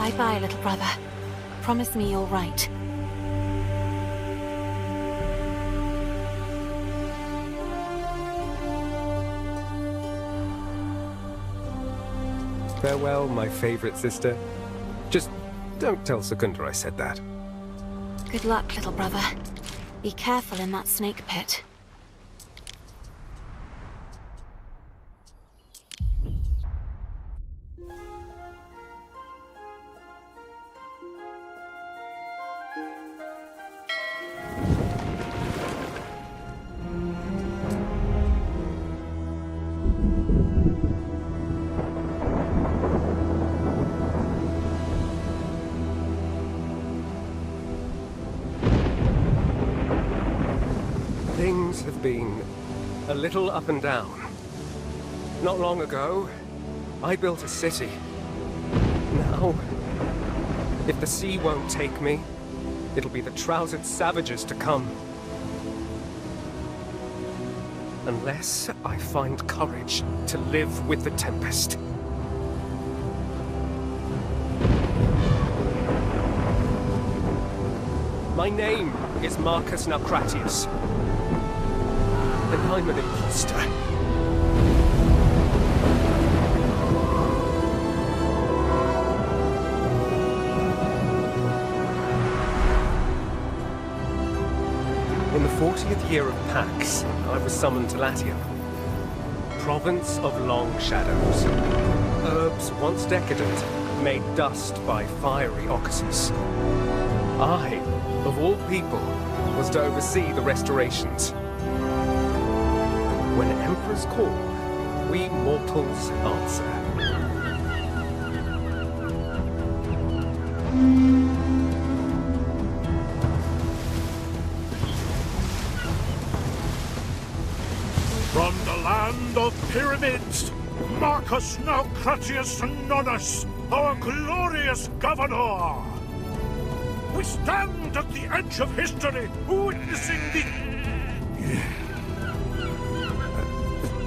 Bye-bye, little brother. Promise me you're right. Farewell, my favorite sister. Just don't tell Secunda I said that. Good luck, little brother. Be careful in that snake pit. Things have been a little up and down. Not long ago, I built a city. Now, if the sea won't take me, it'll be the trousered savages to come. Unless I find courage to live with the Tempest. My name is Marcus Naucratius. And I'm an imposter. In the 40th year of Pax, I was summoned to Latium, province of long shadows. Herbs once decadent, made dust by fiery Occuses. I, of all people, was to oversee the restorations. When emperors call, we mortals answer. From the land of pyramids, Marcus Naucratius Nonus, our glorious governor! We stand at the edge of history, witnessing the...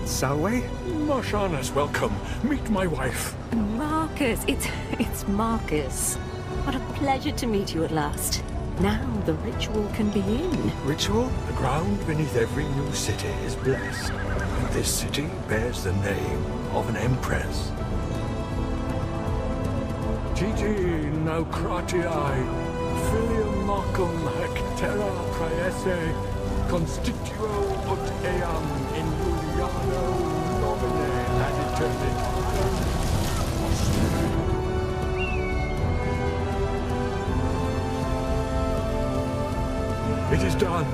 Salwe? Marcianus, welcome. Meet my wife. Marcus, it's Marcus. What a pleasure to meet you at last. Now the ritual can begin. Ritual? The ground beneath every new city is blessed, and this city bears the name of an empress. Titi Naucratii, filium Marcum hac terra praese, constituo ut eam in Juliano nomine ad aeternitatem. It is done.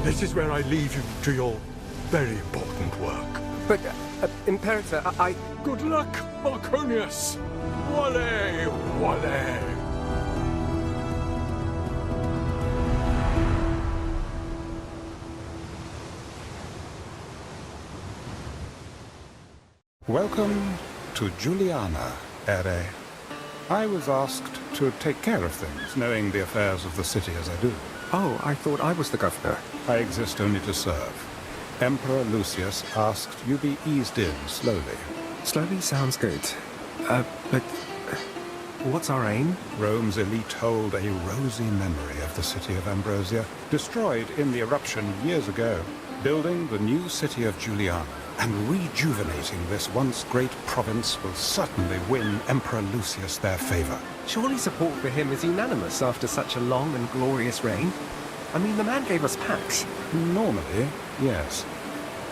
This is where I leave you to your very important work. But, Imperator, I... Good luck, Marconius! Wale, wale! Welcome to Juliana, Ere. I was asked to take care of things, knowing the affairs of the city as I do. Oh, I thought I was the governor. I exist only to serve. Emperor Lucius asked you be eased in slowly. Slowly sounds good. But... what's our aim? Rome's elite hold a rosy memory of the city of Ambrosia, destroyed in the eruption years ago. Building the new city of Juliana and rejuvenating this once great province will certainly win Emperor Lucius their favor. Surely support for him is unanimous after such a long and glorious reign. I mean, the man gave us Pax. Normally, yes.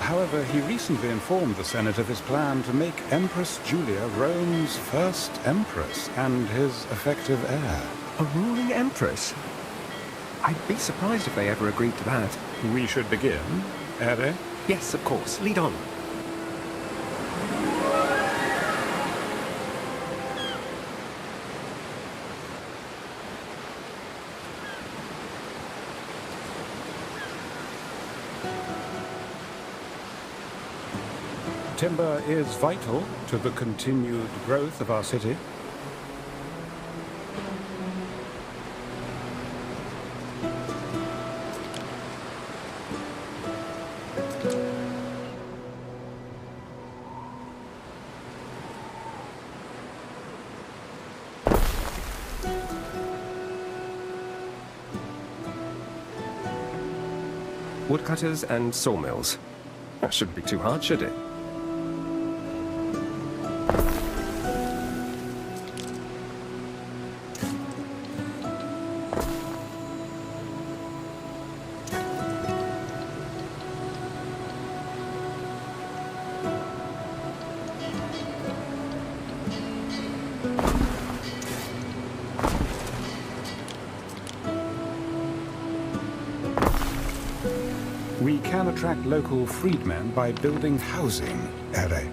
However, he recently informed the Senate of his plan to make Empress Julia Rome's first empress and his effective heir. A ruling empress? I'd be surprised if they ever agreed to that. We should begin, Ere? Yes, of course. Lead on. Timber is vital to the continued growth of our city. Woodcutters and sawmills. That shouldn't be too hard, should it? We can attract local freedmen by building housing, Ere.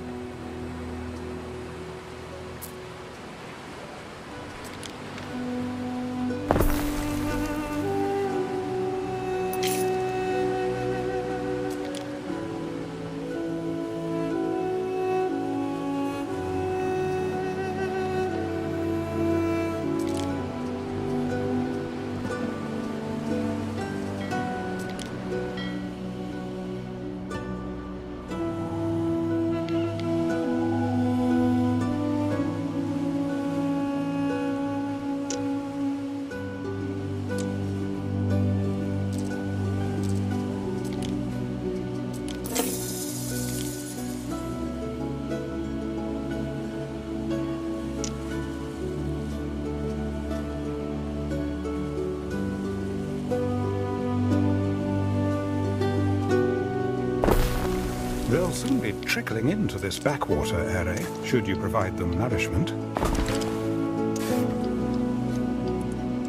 They'll soon be trickling into this backwater, Ere, should you provide them nourishment.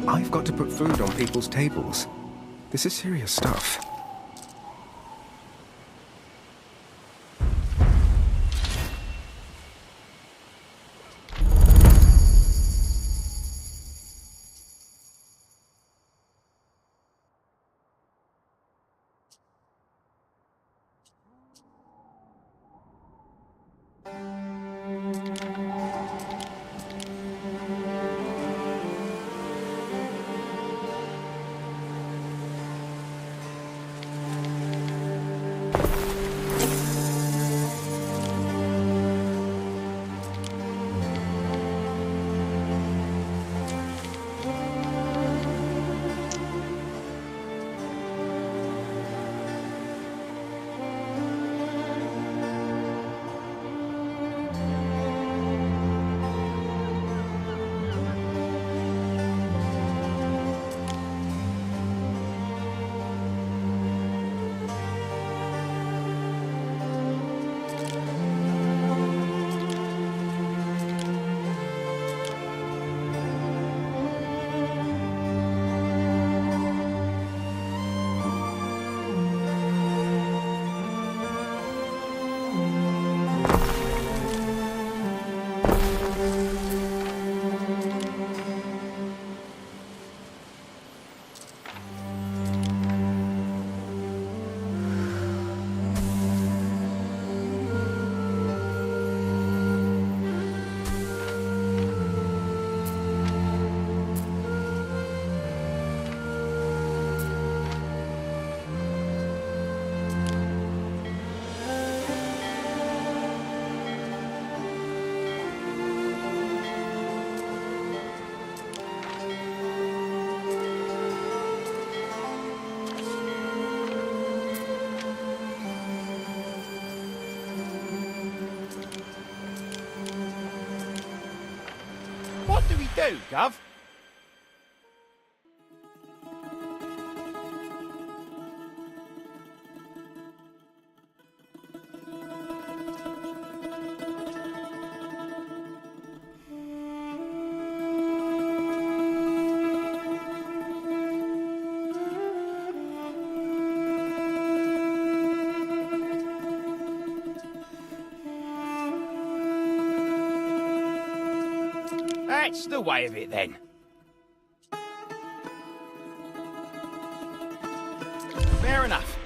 I've got to put food on people's tables. This is serious stuff. What do we do, Gov? That's the way of it, then. Fair enough.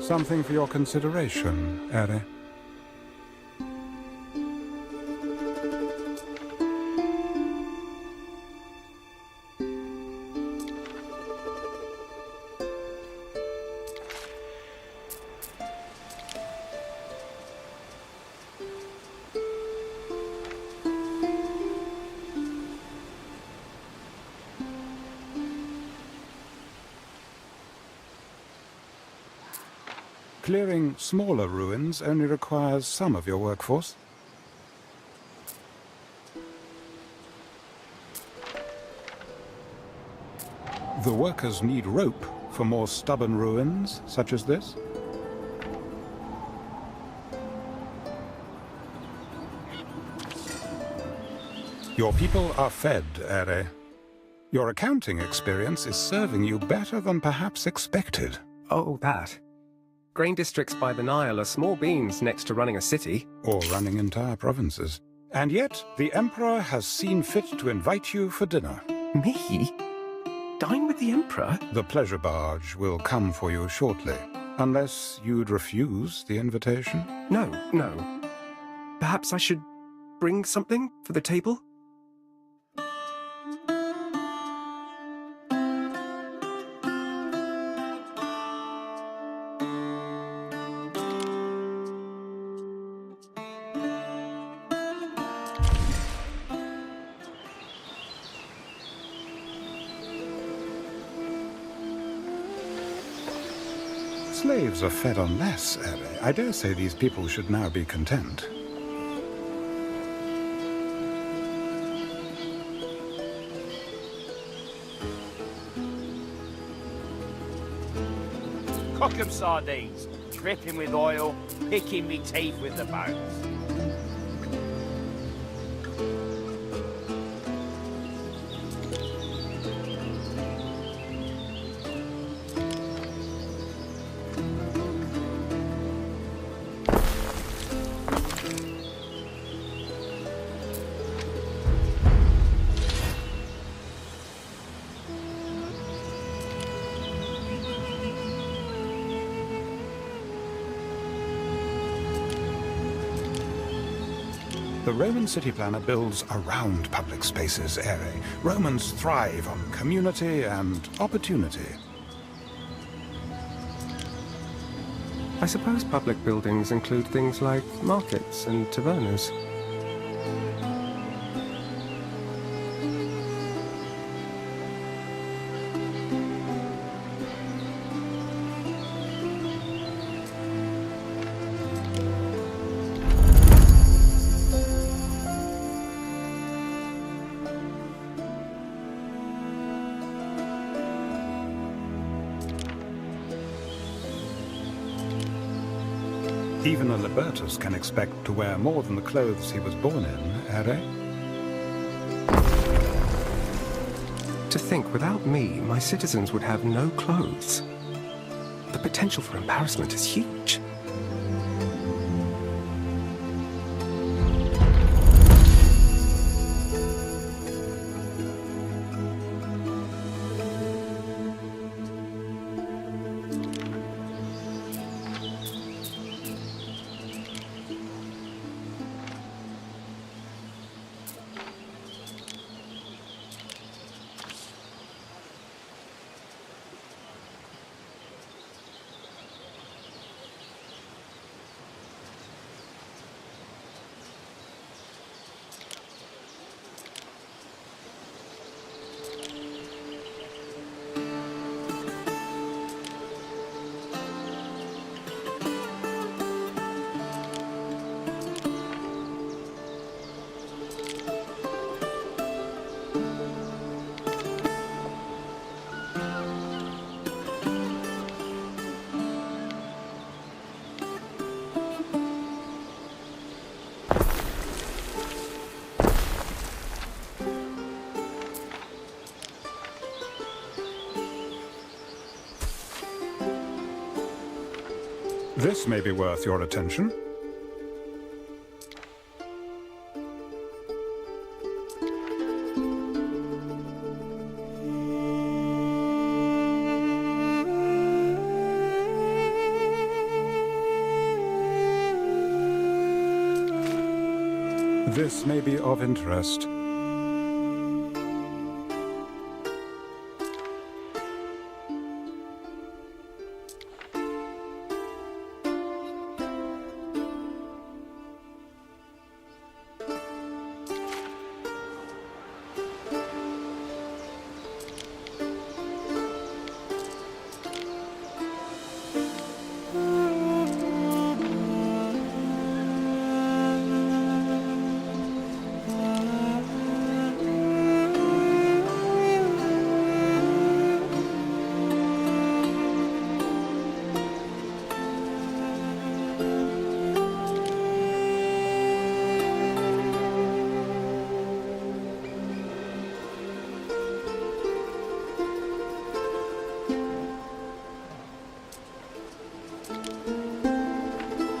Something for your consideration, Ere. Clearing smaller ruins only requires some of your workforce. The workers need rope for more stubborn ruins such as this. Your people are fed, Ere. Your accounting experience is serving you better than perhaps expected. Oh, that. Grain districts by the Nile are small beans next to running a city. Or running entire provinces. And yet, the Emperor has seen fit to invite you for dinner. Me? Dine with the Emperor? The pleasure barge will come for you shortly, unless you'd refuse the invitation. No. Perhaps I should bring something for the table? Slaves are fed on less, Ere. I dare say these people should now be content. Cock 'em sardines, dripping with oil, picking me teeth with the bones. The Roman city planner builds around public spaces, Ere. Romans thrive on community and opportunity. I suppose public buildings include things like markets and tavernas. Even a Libertus can expect to wear more than the clothes he was born in, Ere. To think, without me, my citizens would have no clothes. The potential for embarrassment is huge. This may be worth your attention. This may be of interest.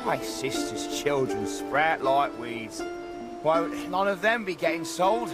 My sister's children sprout like weeds. Won't none of them be getting sold?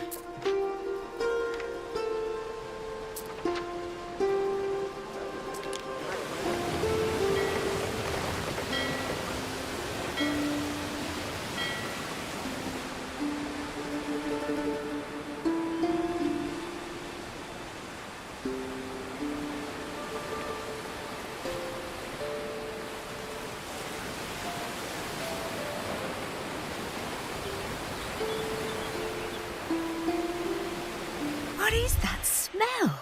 What is that smell?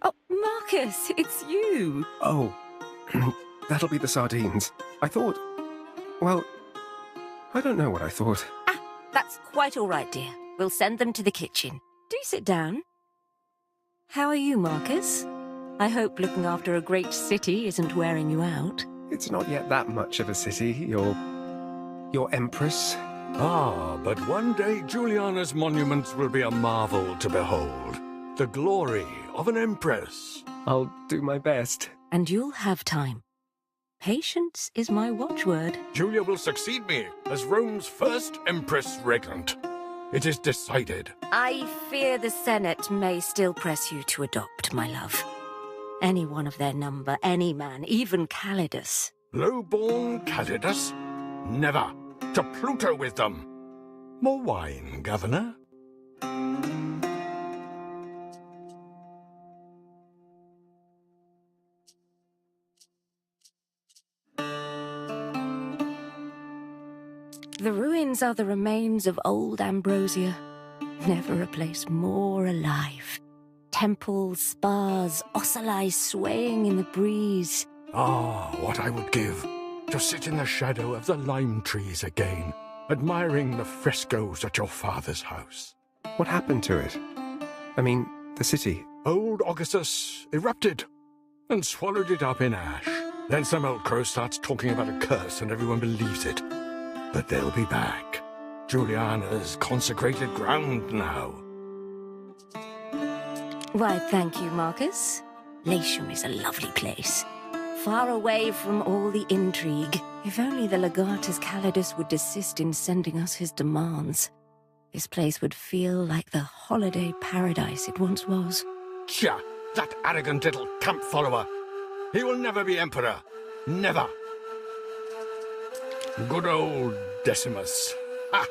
Oh, Marcus, it's you. Oh, that'll be the sardines. I thought... Well, I don't know what I thought. Ah, that's quite all right, dear. We'll send them to the kitchen. Do sit down. How are you, Marcus? I hope looking after a great city isn't wearing you out. It's not yet that much of a city, your empress. Ah, but one day Juliana's monuments will be a marvel to behold. The glory of an empress. I'll do my best. And you'll have time. Patience is my watchword. Julia will succeed me as Rome's first empress regnant. It is decided. I fear the Senate may still press you to adopt, my love. Any one of their number, any man, even Calidus. Low-born Calidus? Never. To Pluto with them. More wine, Governor? The ruins are the remains of old Ambrosia. Never a place more alive. Temples, spas, ocelli swaying in the breeze. Ah, what I would give to sit in the shadow of the lime trees again, admiring the frescoes at your father's house. What happened to it? I mean, the city. Old Augustus erupted and swallowed it up in ash. Then some old crow starts talking about a curse and everyone believes it. But they'll be back. Juliana's consecrated ground now. Why, thank you, Marcus. Latium is a lovely place. Far away from all the intrigue. If only the legatus Calidus would desist in sending us his demands. This place would feel like the holiday paradise it once was. Tja, that arrogant little camp follower. He will never be emperor. Never. Good old Decimus. Ha!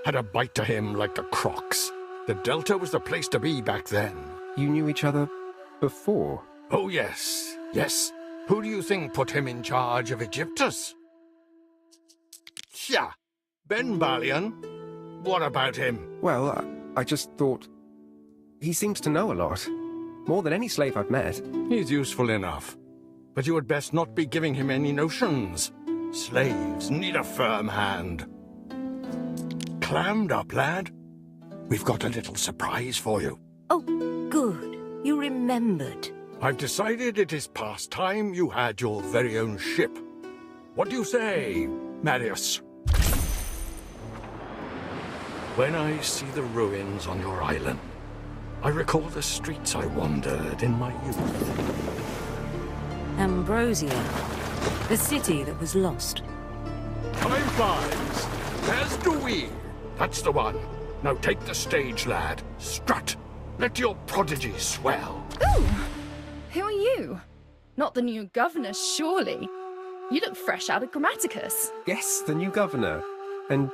Had a bite to him like the crocs. The Delta was the place to be back then. You knew each other before? Oh, yes. Yes. Who do you think put him in charge of Egyptus? Tja, Ben Balian. What about him? Well, I just thought... He seems to know a lot. More than any slave I've met. He's useful enough. But you had best not be giving him any notions. Slaves need a firm hand. Clammed up, lad. We've got a little surprise for you. Oh, good. You remembered. I've decided it is past time you had your very own ship. What do you say, Marius? When I see the ruins on your island, I recall the streets I wandered in my youth. Ambrosia. The city that was lost. High fives, as do we. That's the one. Now take the stage, lad. Strut. Let your prodigy swell. Ooh! Who are you? Not the new governor, surely. You look fresh out of Grammaticus. Yes, the new governor. And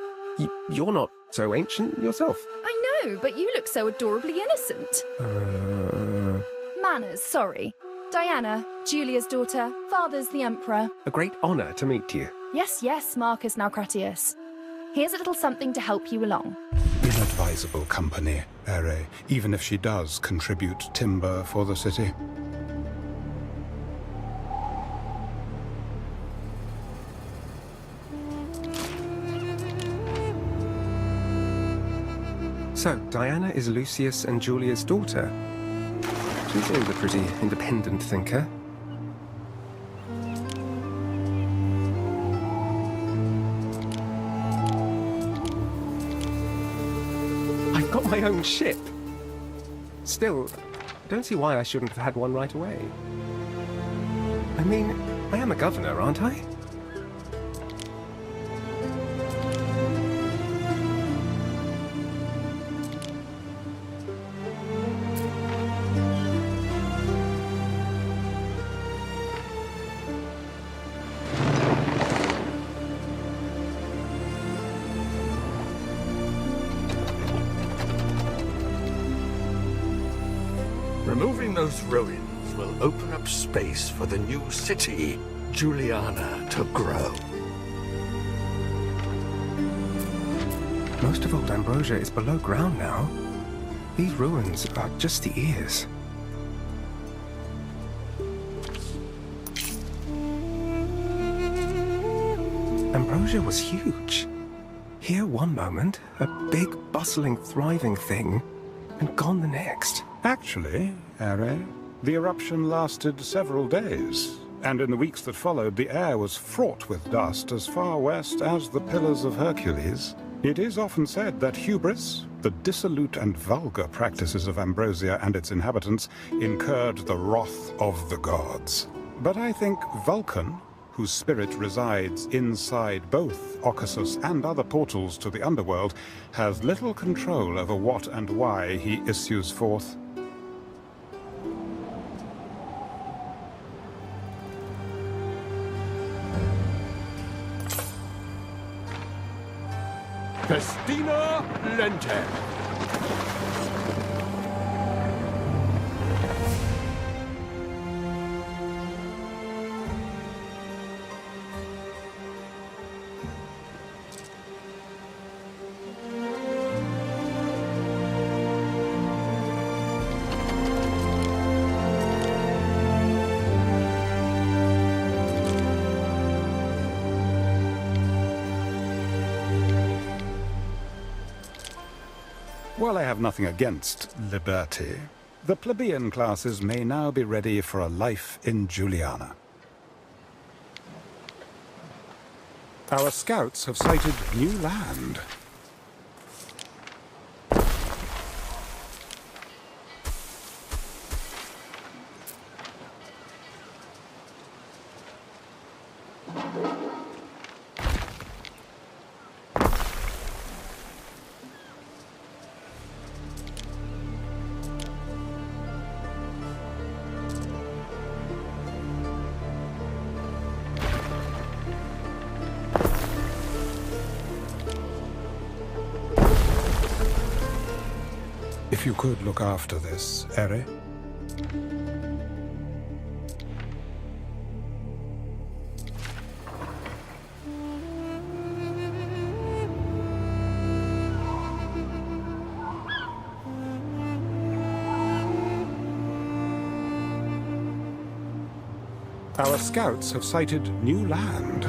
You're not so ancient yourself. I know, but you look so adorably innocent. Manners, sorry. Diana, Julia's daughter. Father's the Emperor. A great honor to meet you. Yes, yes, Marcus Naucratius. Here's a little something to help you along. Inadvisable company, Ere, even if she does contribute timber for the city. So, Diana is Lucius and Julia's daughter. She seems a pretty independent thinker. I've got my own ship. Still, don't see why I shouldn't have had one right away. I mean, I am a governor, aren't I? Removing those ruins will open up space for the new city, Juliana, to grow. Most of old Ambrosia is below ground now. These ruins are just the ears. Ambrosia was huge. Here one moment, a big, bustling, thriving thing, and gone the next. Actually, Ere, the eruption lasted several days, and in the weeks that followed, the air was fraught with dust as far west as the Pillars of Hercules. It is often said that hubris, the dissolute and vulgar practices of Ambrosia and its inhabitants, incurred the wrath of the gods. But I think Vulcan, whose spirit resides inside both Occasus and other portals to the underworld, has little control over what and why he issues forth. Festina Lente. While I have nothing against liberty, the plebeian classes may now be ready for a life in Juliana. Our scouts have sighted new land. If you could look after this, Ere. Our scouts have sighted new land.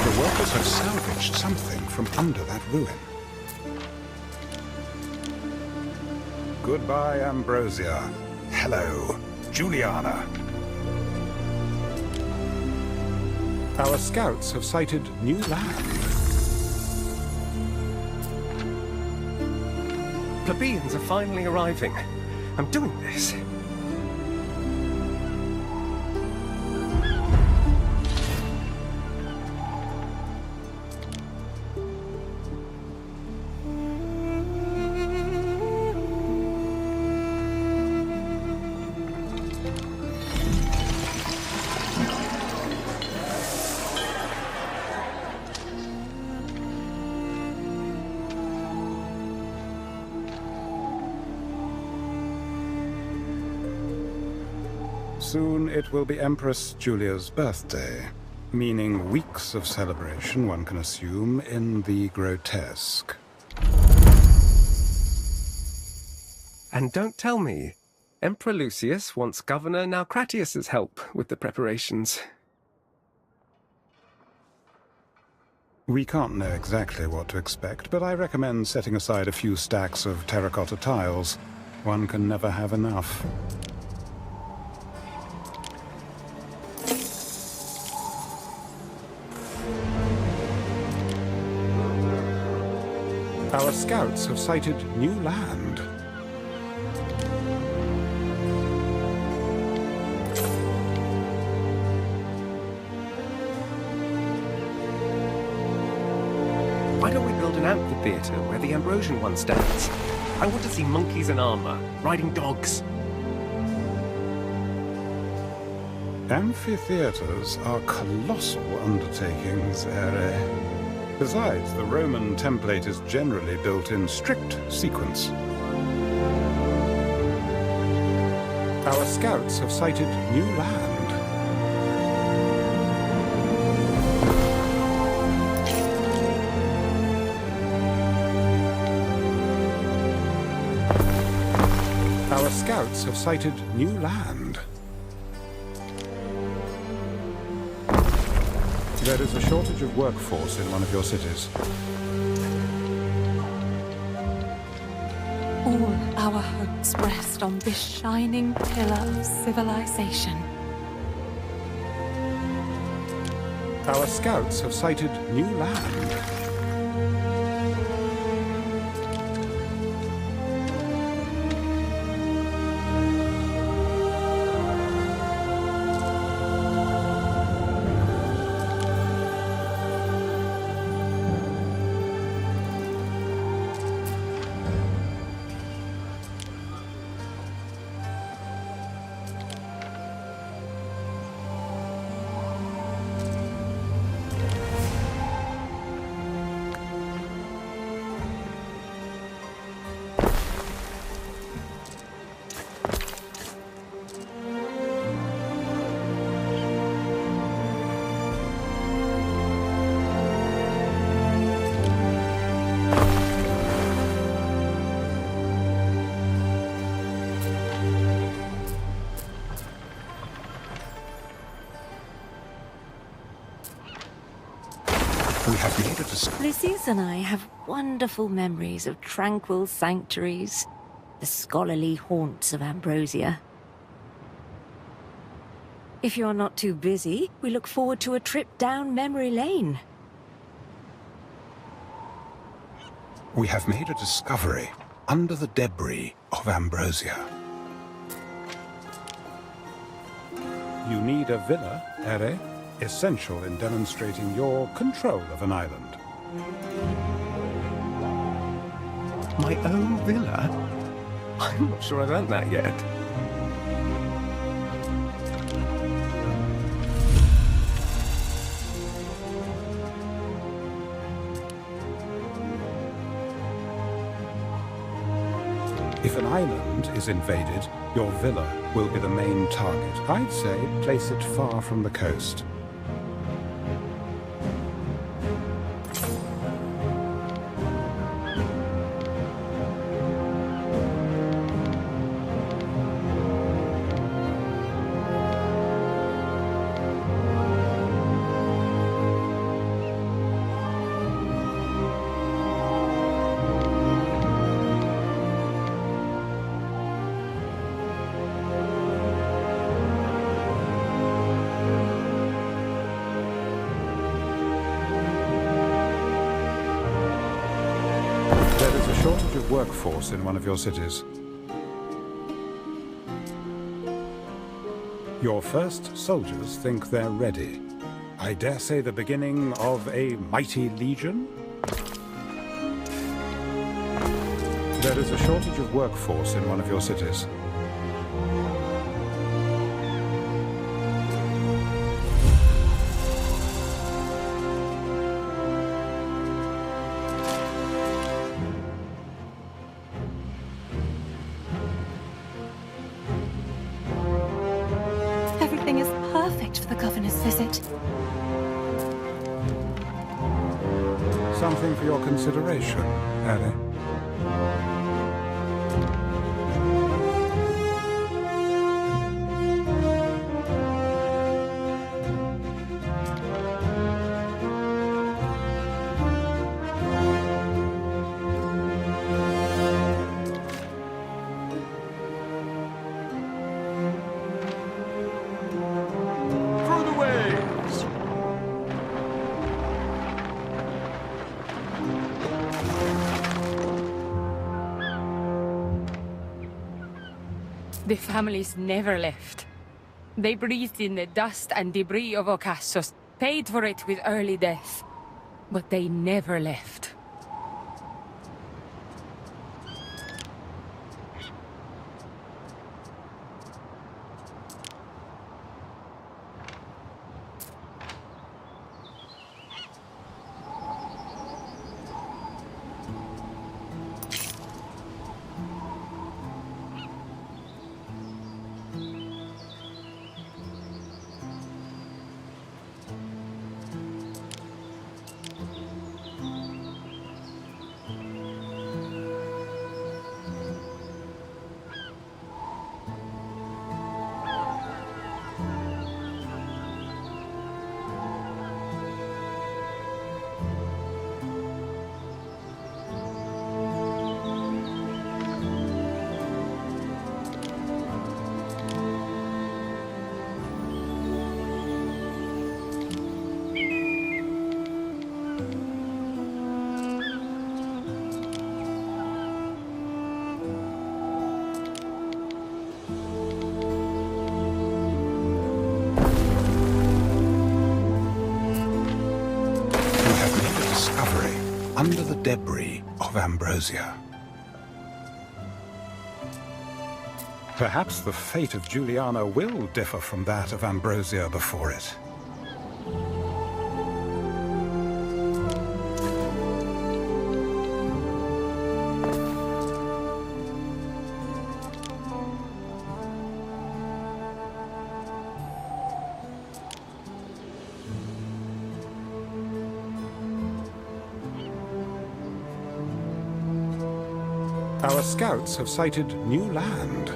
The workers have salvaged something from under that ruin. Goodbye, Ambrosia. Hello, Juliana. Our scouts have sighted new land. Plebeians are finally arriving. I'm doing this. Soon it will be Empress Julia's birthday, meaning weeks of celebration, one can assume, in the grotesque. And don't tell me, Emperor Lucius wants Governor Naucratius's help with the preparations. We can't know exactly what to expect, but I recommend setting aside a few stacks of terracotta tiles. One can never have enough. Our scouts have sighted new land. Why don't we build an amphitheater where the Ambrosian one stands? I want to see monkeys in armor, riding dogs. Amphitheaters are colossal undertakings, Ere. Besides, the Roman template is generally built in strict sequence. Our scouts have sighted new land. Our scouts have sighted new land. There is a shortage of workforce in one of your cities. All our hopes rest on this shining pillar of civilization. Our scouts have sighted new land. We have made a discovery. Lucius and I have wonderful memories of tranquil sanctuaries, the scholarly haunts of Ambrosia. If you're not too busy, we look forward to a trip down memory lane. We have made a discovery under the debris of Ambrosia. You need a villa, Ere, essential in demonstrating your control of an island. My own villa? I'm not sure I've earned that yet. If an island is invaded, your villa will be the main target. I'd say place it far from the coast. Shortage of workforce in one of your cities. Your first soldiers think they're ready. I dare say the beginning of a mighty legion? There is a shortage of workforce in one of your cities. is it? Something for your consideration, Ellie. Through the waves! The families never left. They breathed in the dust and debris of Ocassos, paid for it with early death. But they never left. Under the debris of Ambrosia. Perhaps the fate of Juliana will differ from that of Ambrosia before it. Our scouts have sighted new land.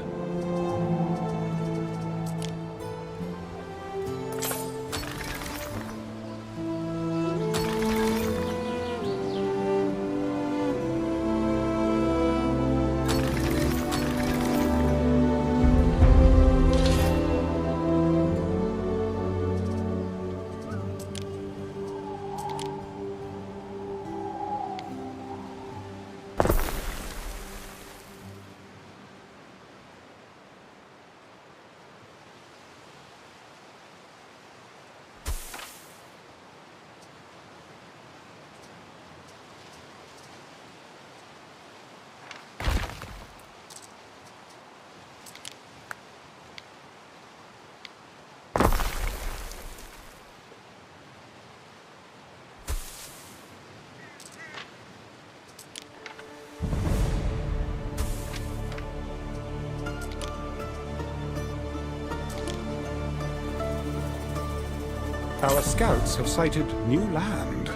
Our scouts have sighted new land.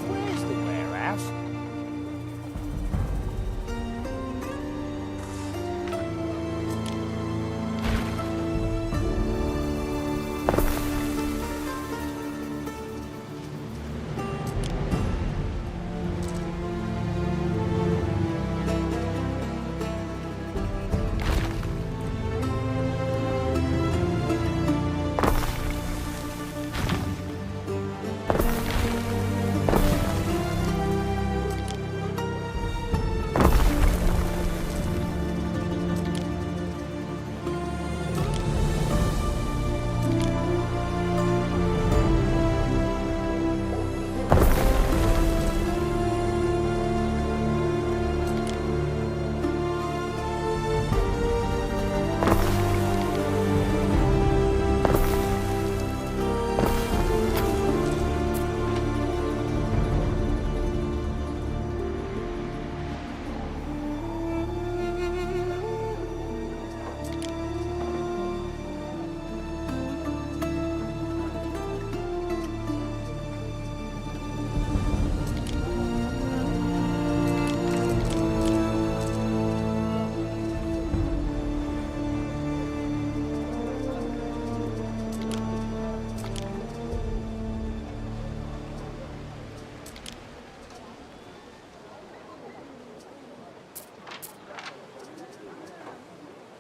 Where's the warehouse?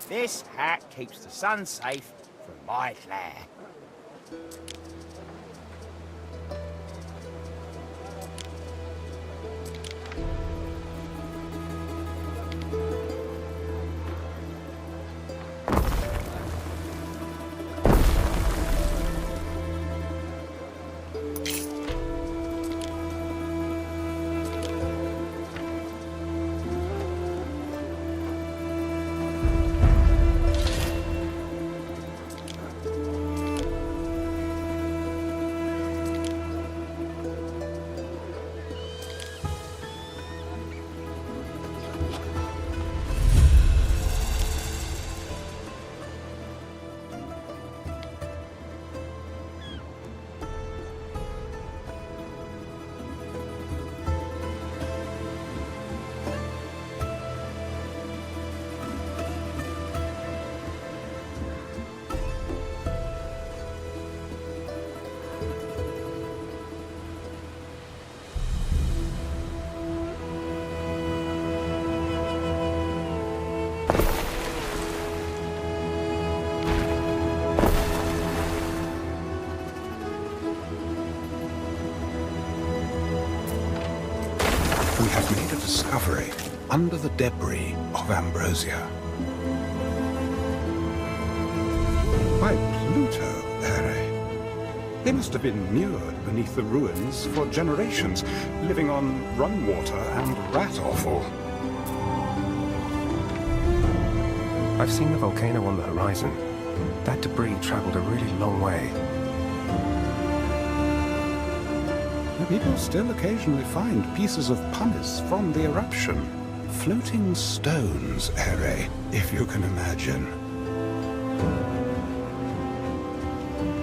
This hat keeps the sun safe from my glare. We have made a discovery under the debris of Ambrosia. By Pluto, Ere. They must have been immured beneath the ruins for generations, living on run water and rat offal. I've seen the volcano on the horizon. That debris traveled a really long way. People still occasionally find pieces of pumice from the eruption. Floating stones, Ere, if you can imagine.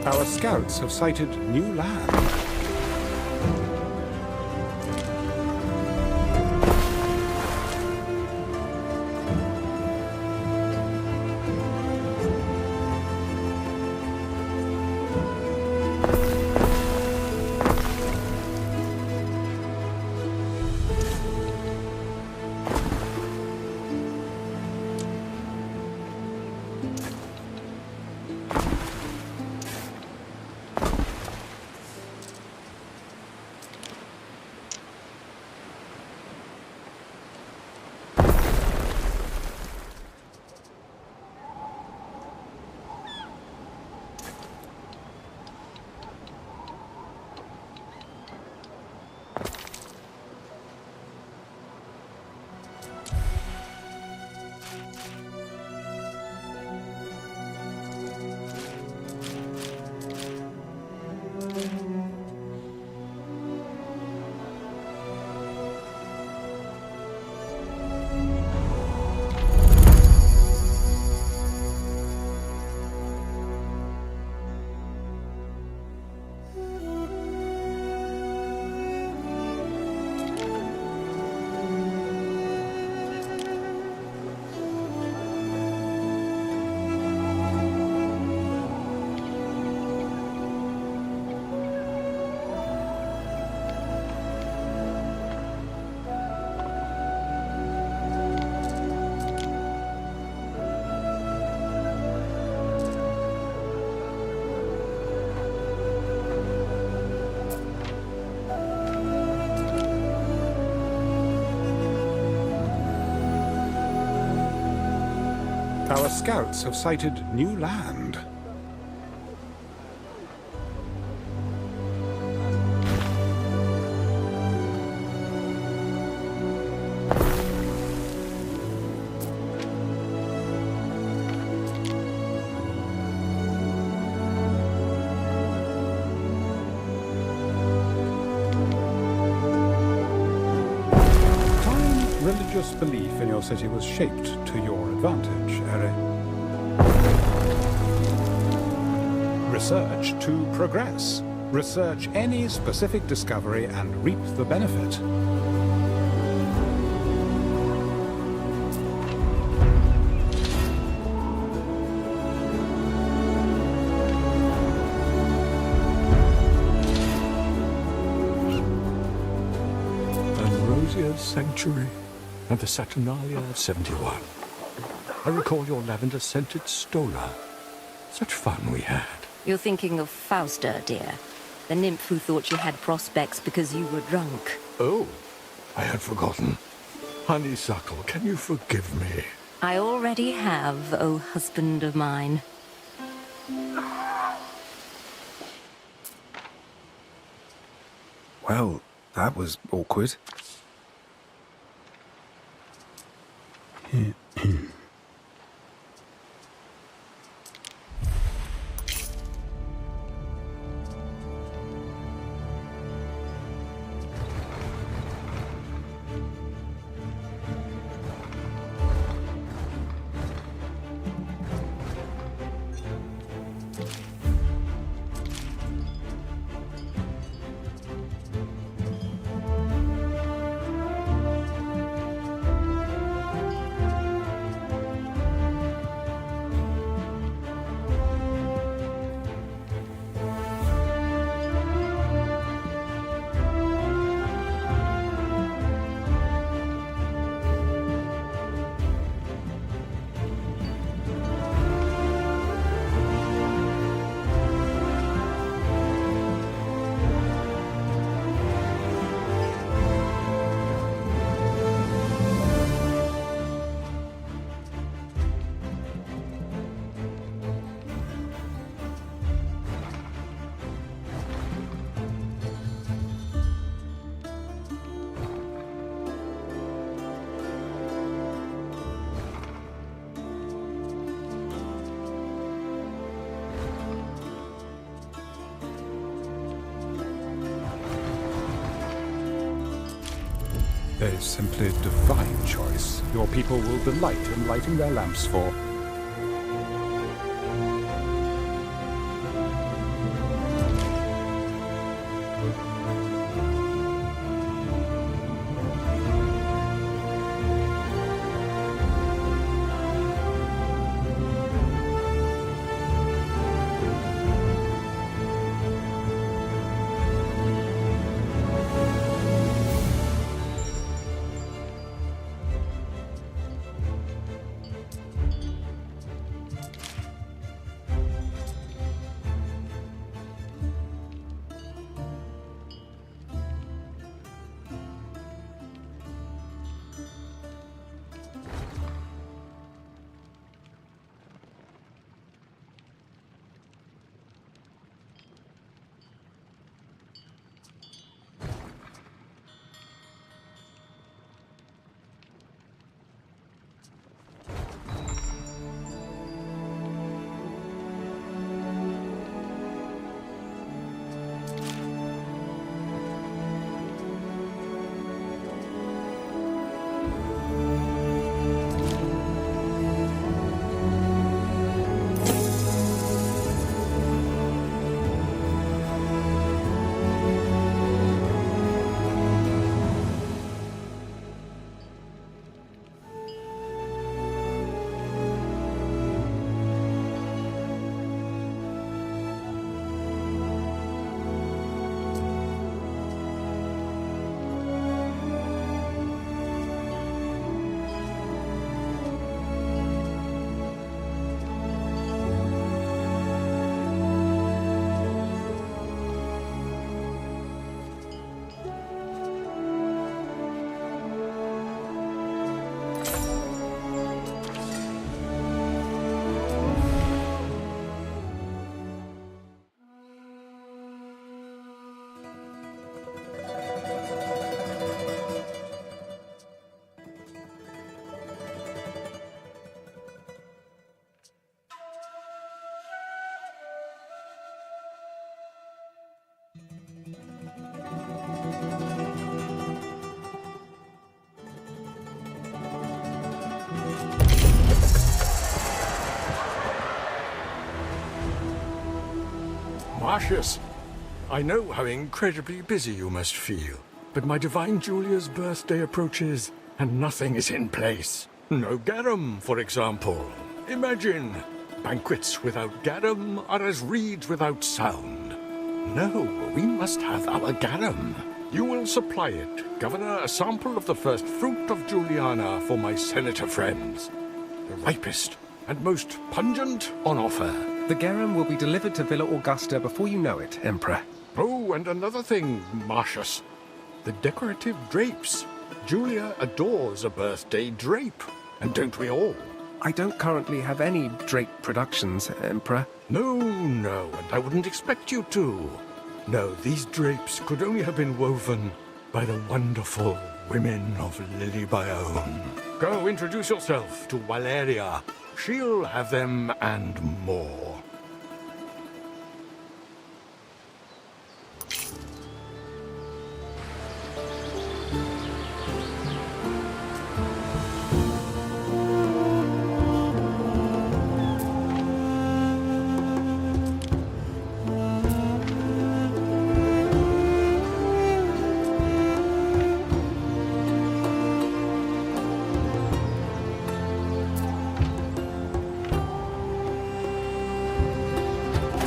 Our scouts have sighted new land. Our scouts have sighted new land. Religious belief in your city was shaped to your advantage, Ere. Research to progress. Research any specific discovery and reap the benefit. Ambrosia's sanctuary and the Saturnalia of 71. I recall your lavender-scented Stola. Such fun we had. You're thinking of Fausta, dear. The nymph who thought you had prospects because you were drunk. Oh, I had forgotten. Honeysuckle, can you forgive me? I already have, oh husband of mine. Well, that was awkward. A simply divine choice your people will delight in lighting their lamps for. Marcius, I know how incredibly busy you must feel, but my divine Julia's birthday approaches, and nothing is in place. No garum, for example. Imagine, banquets without garum are as reeds without sound. No, we must have our garum. You will supply it, Governor, a sample of the first fruit of Juliana for my senator friends. the ripest and most pungent on offer. The garum will be delivered to Villa Augusta before you know it, Emperor. Oh, and another thing, Marcius. The decorative drapes. Julia adores a birthday drape. And don't we all? I don't currently have any drape productions, Emperor. No, and I wouldn't expect you to. No, these drapes could only have been woven by the wonderful women of Lily Bayonne. Go introduce yourself to Valeria. She'll have them and more.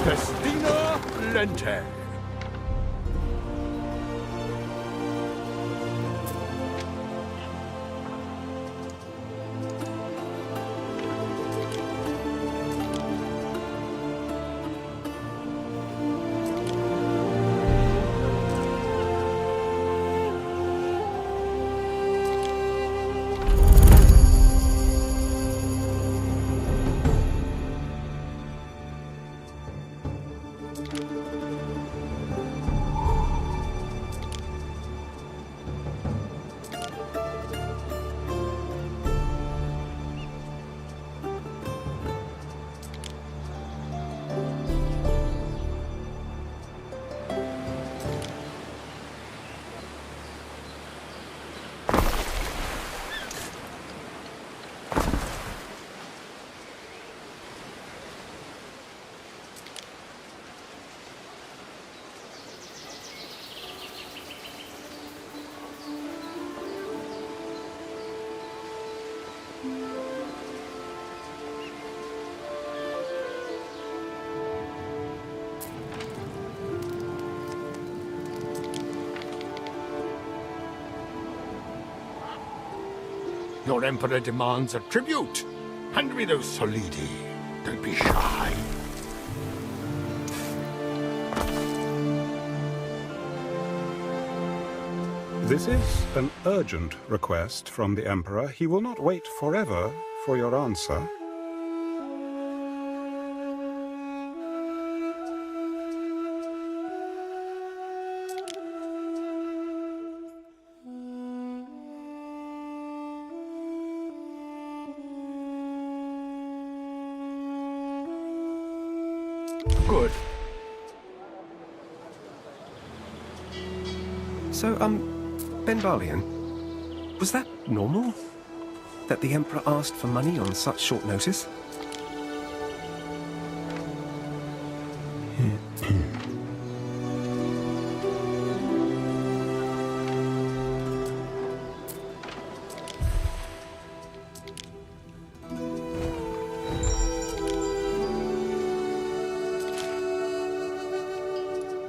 Festina Lente. Your Emperor demands a tribute. Hand me those solidi. Don't be shy. This is an urgent request from the Emperor. He will not wait forever for your answer. Good. So, Ben Barlian, was that normal? That the Emperor asked for money on such short notice?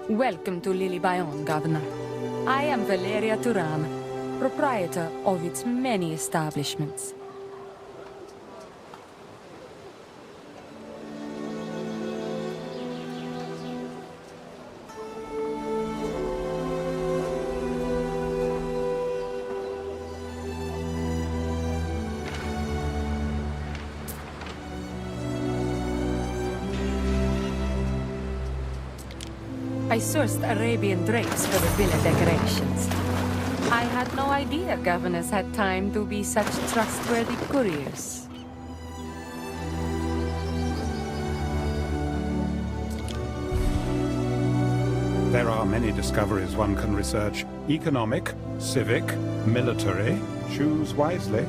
Welcome to Lily Bayonne, Governor. I am Valeria Turan, proprietor of its many establishments. I sourced Arabian drapes for the villa decorations. I had no idea governors had time to be such trustworthy couriers. There are many discoveries one can research. Economic, civic, military. Choose wisely.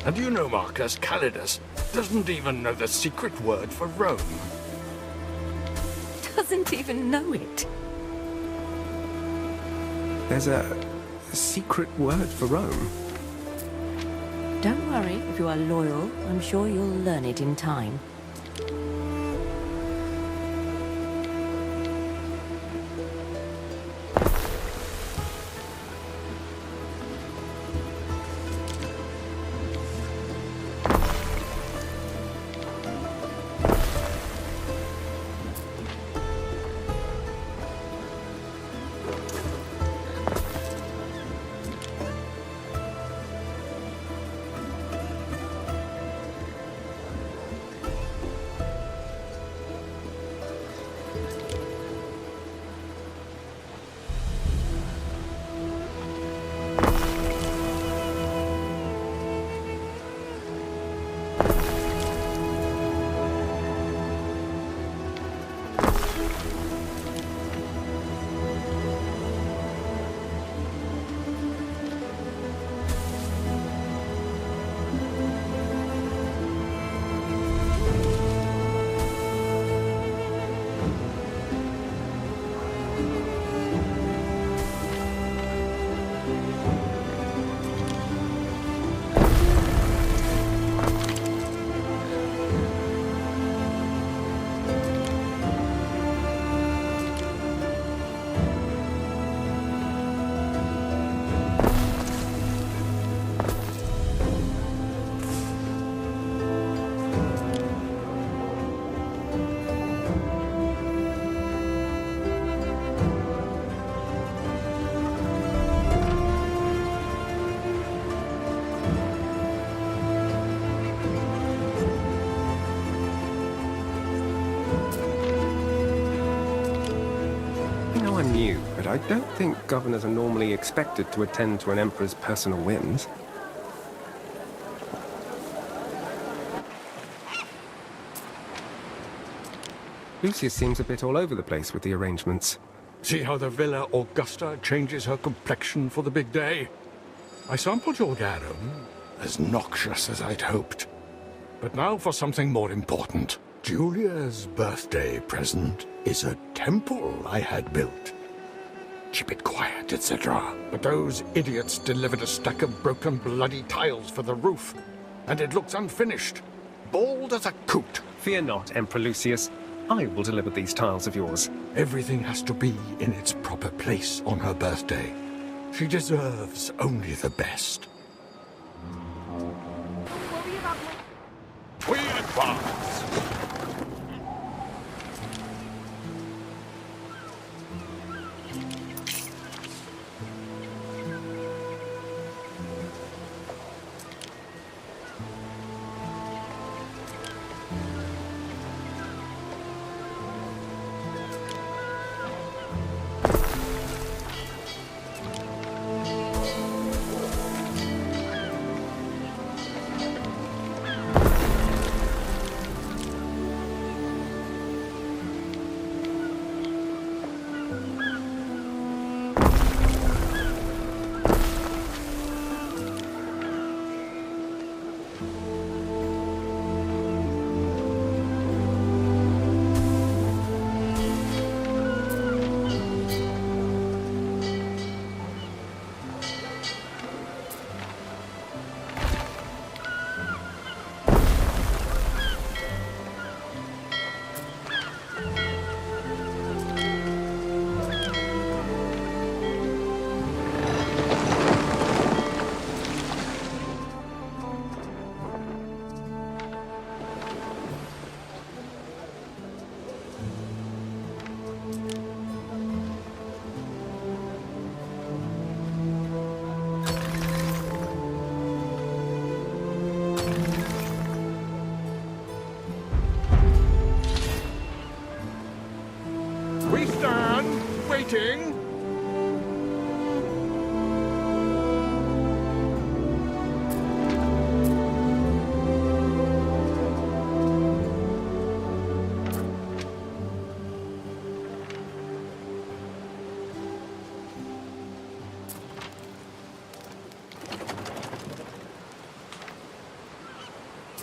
And you know, Marcus, Calidus doesn't even know the secret word for Rome. Doesn't even know it. There's a secret word for Rome. Don't worry, if you are loyal, I'm sure you'll learn it in time. I'm new, but I don't think governors are normally expected to attend to an emperor's personal whims. Lucius seems a bit all over the place with the arrangements. See how the Villa Augusta changes her complexion for the big day? I sampled your garum, as noxious as I'd hoped. But now for something more important. Julia's birthday present is a temple I had built. Keep it quiet, etc. But those idiots delivered a stack of broken bloody tiles for the roof, and it looks unfinished. Bald as a coot. Fear not, Emperor Lucius. I will deliver these tiles of yours. Everything has to be in its proper place on her birthday. She deserves only the best. We advance!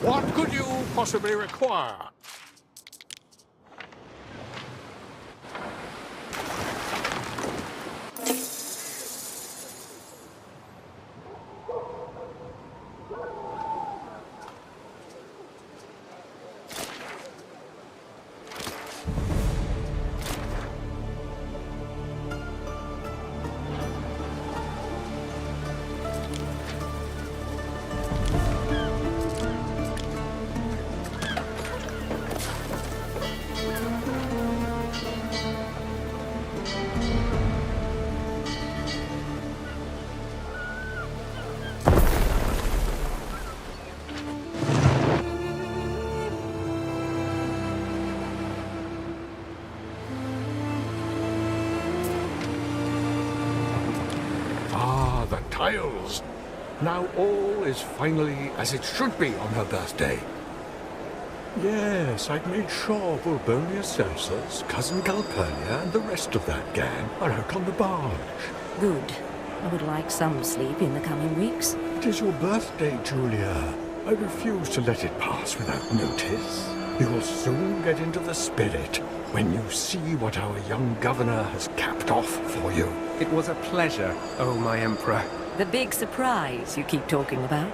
What could you possibly require? The tiles. Now all is finally as it should be on her birthday. Yes, I've made sure Bulbonia Celsus, cousin Calpurnia, and the rest of that gang are out on the barge. Good. I would like some sleep in the coming weeks. It is your birthday, Julia. I refuse to let it pass without notice. You will soon get into the spirit when you see what our young governor has capped off for you. It was a pleasure, oh my Emperor. The big surprise you keep talking about.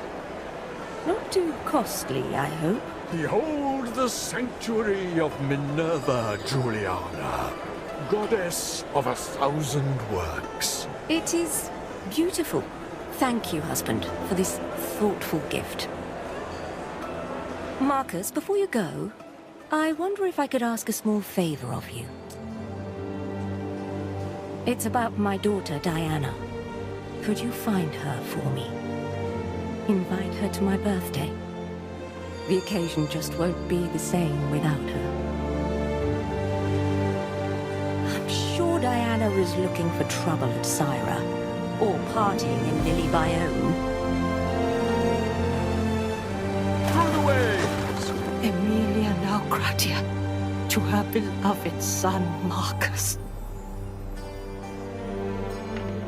Not too costly, I hope. Behold the sanctuary of Minerva, Juliana, goddess of 1,000 works. It is beautiful. Thank you, husband, for this thoughtful gift. Marcus, before you go, I wonder if I could ask a small favor of you. It's about my daughter, Diana. Could you find her for me? Invite her to my birthday. The occasion just won't be the same without her. I'm sure Diana is looking for trouble at Syra, or partying in Lily Biome. Emilia Naucratia, to her beloved son, Marcus.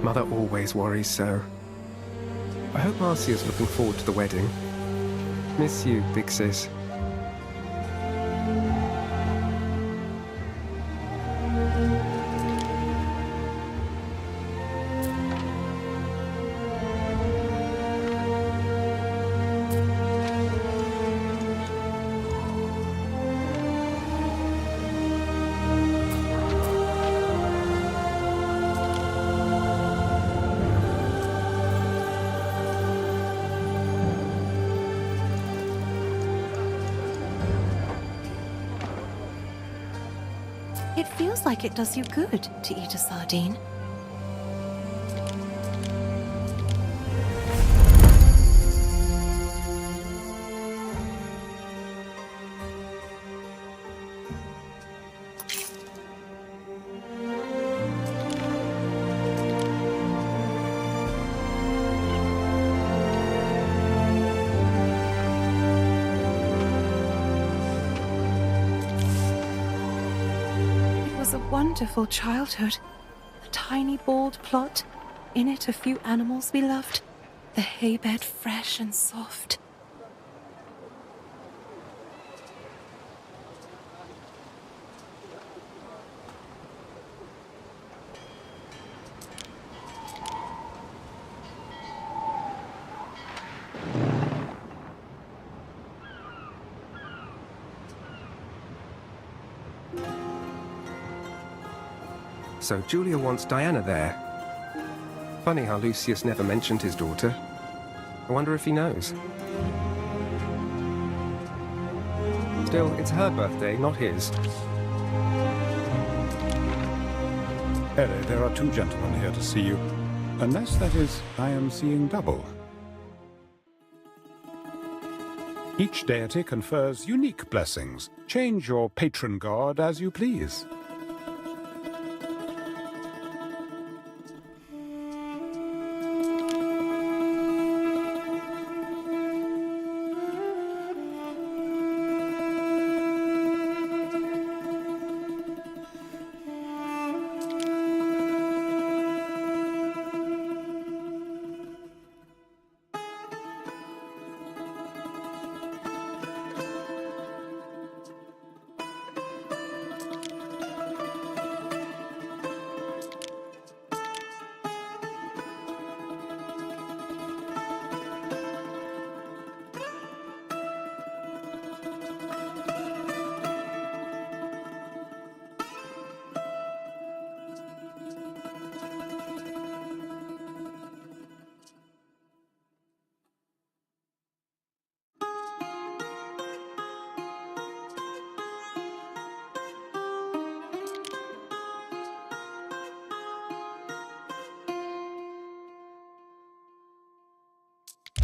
Mother always worries so. I hope Marcia's looking forward to the wedding. Miss you, big sis. It feels like it does you good to eat a sardine. Wonderful childhood. A tiny bald plot. In it a few animals we loved. The haybed fresh and soft. So Julia wants Diana there. Funny how Lucius never mentioned his daughter. I wonder if he knows. Still, it's her birthday, not his. Ere, there are two gentlemen here to see you. Unless, that is, I am seeing double. Each deity confers unique blessings. Change your patron god as you please.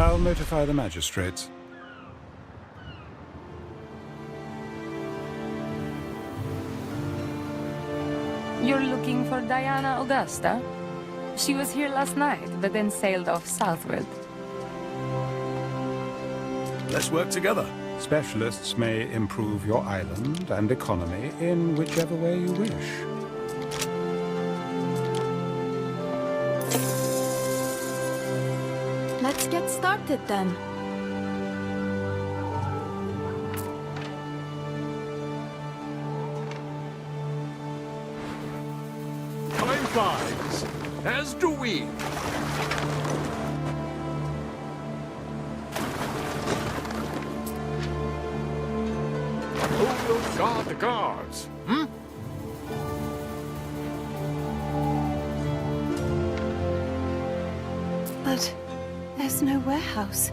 I'll notify the magistrates. You're looking for Diana Augusta? She was here last night, but then sailed off southward. Let's work together. Specialists may improve your island and economy in whichever way you wish. Let's get started then. Time flies, as do we. Who will guard the guards? Hmm? But there's no warehouse.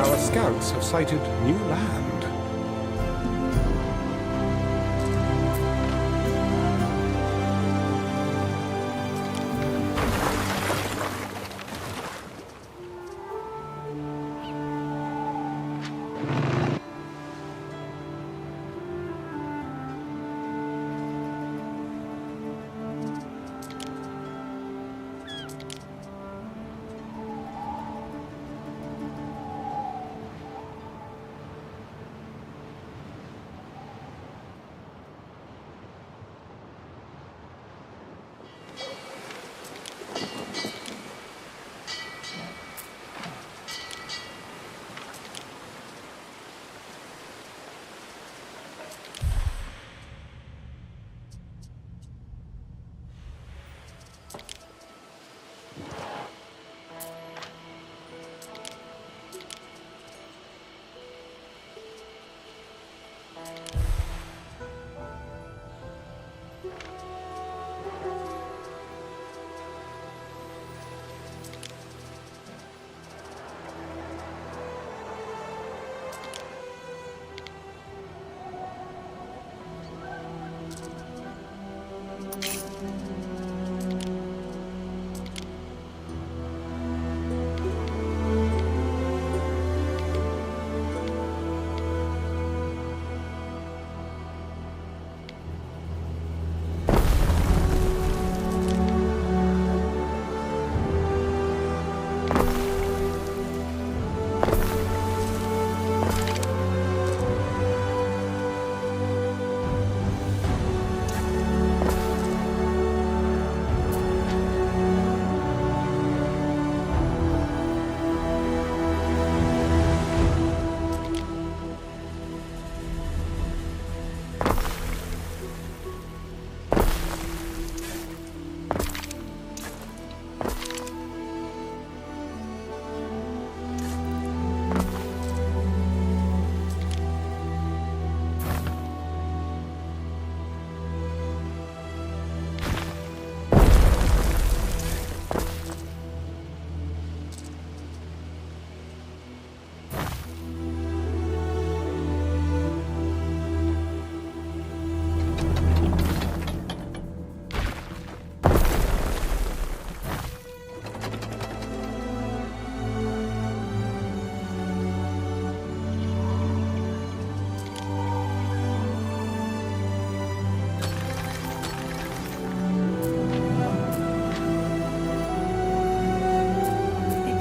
Our scouts have sighted new land.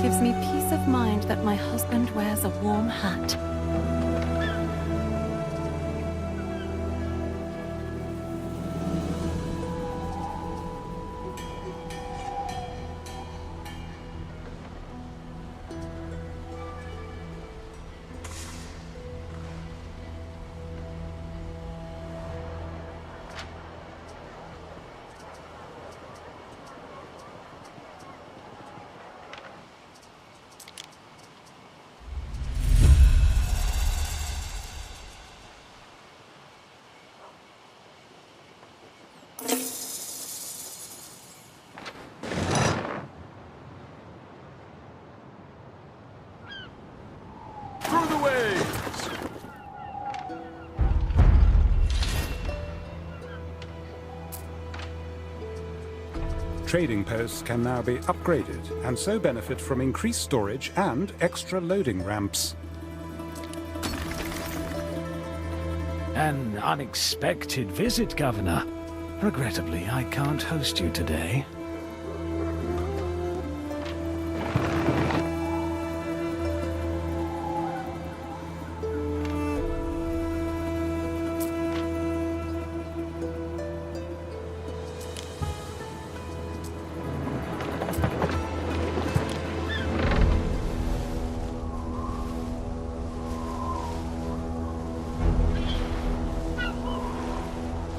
Gives me peace of mind that my husband wears a warm hat. trading posts can now be upgraded and so benefit from increased storage and extra loading ramps. An unexpected visit, Governor. Regrettably, I can't host you today.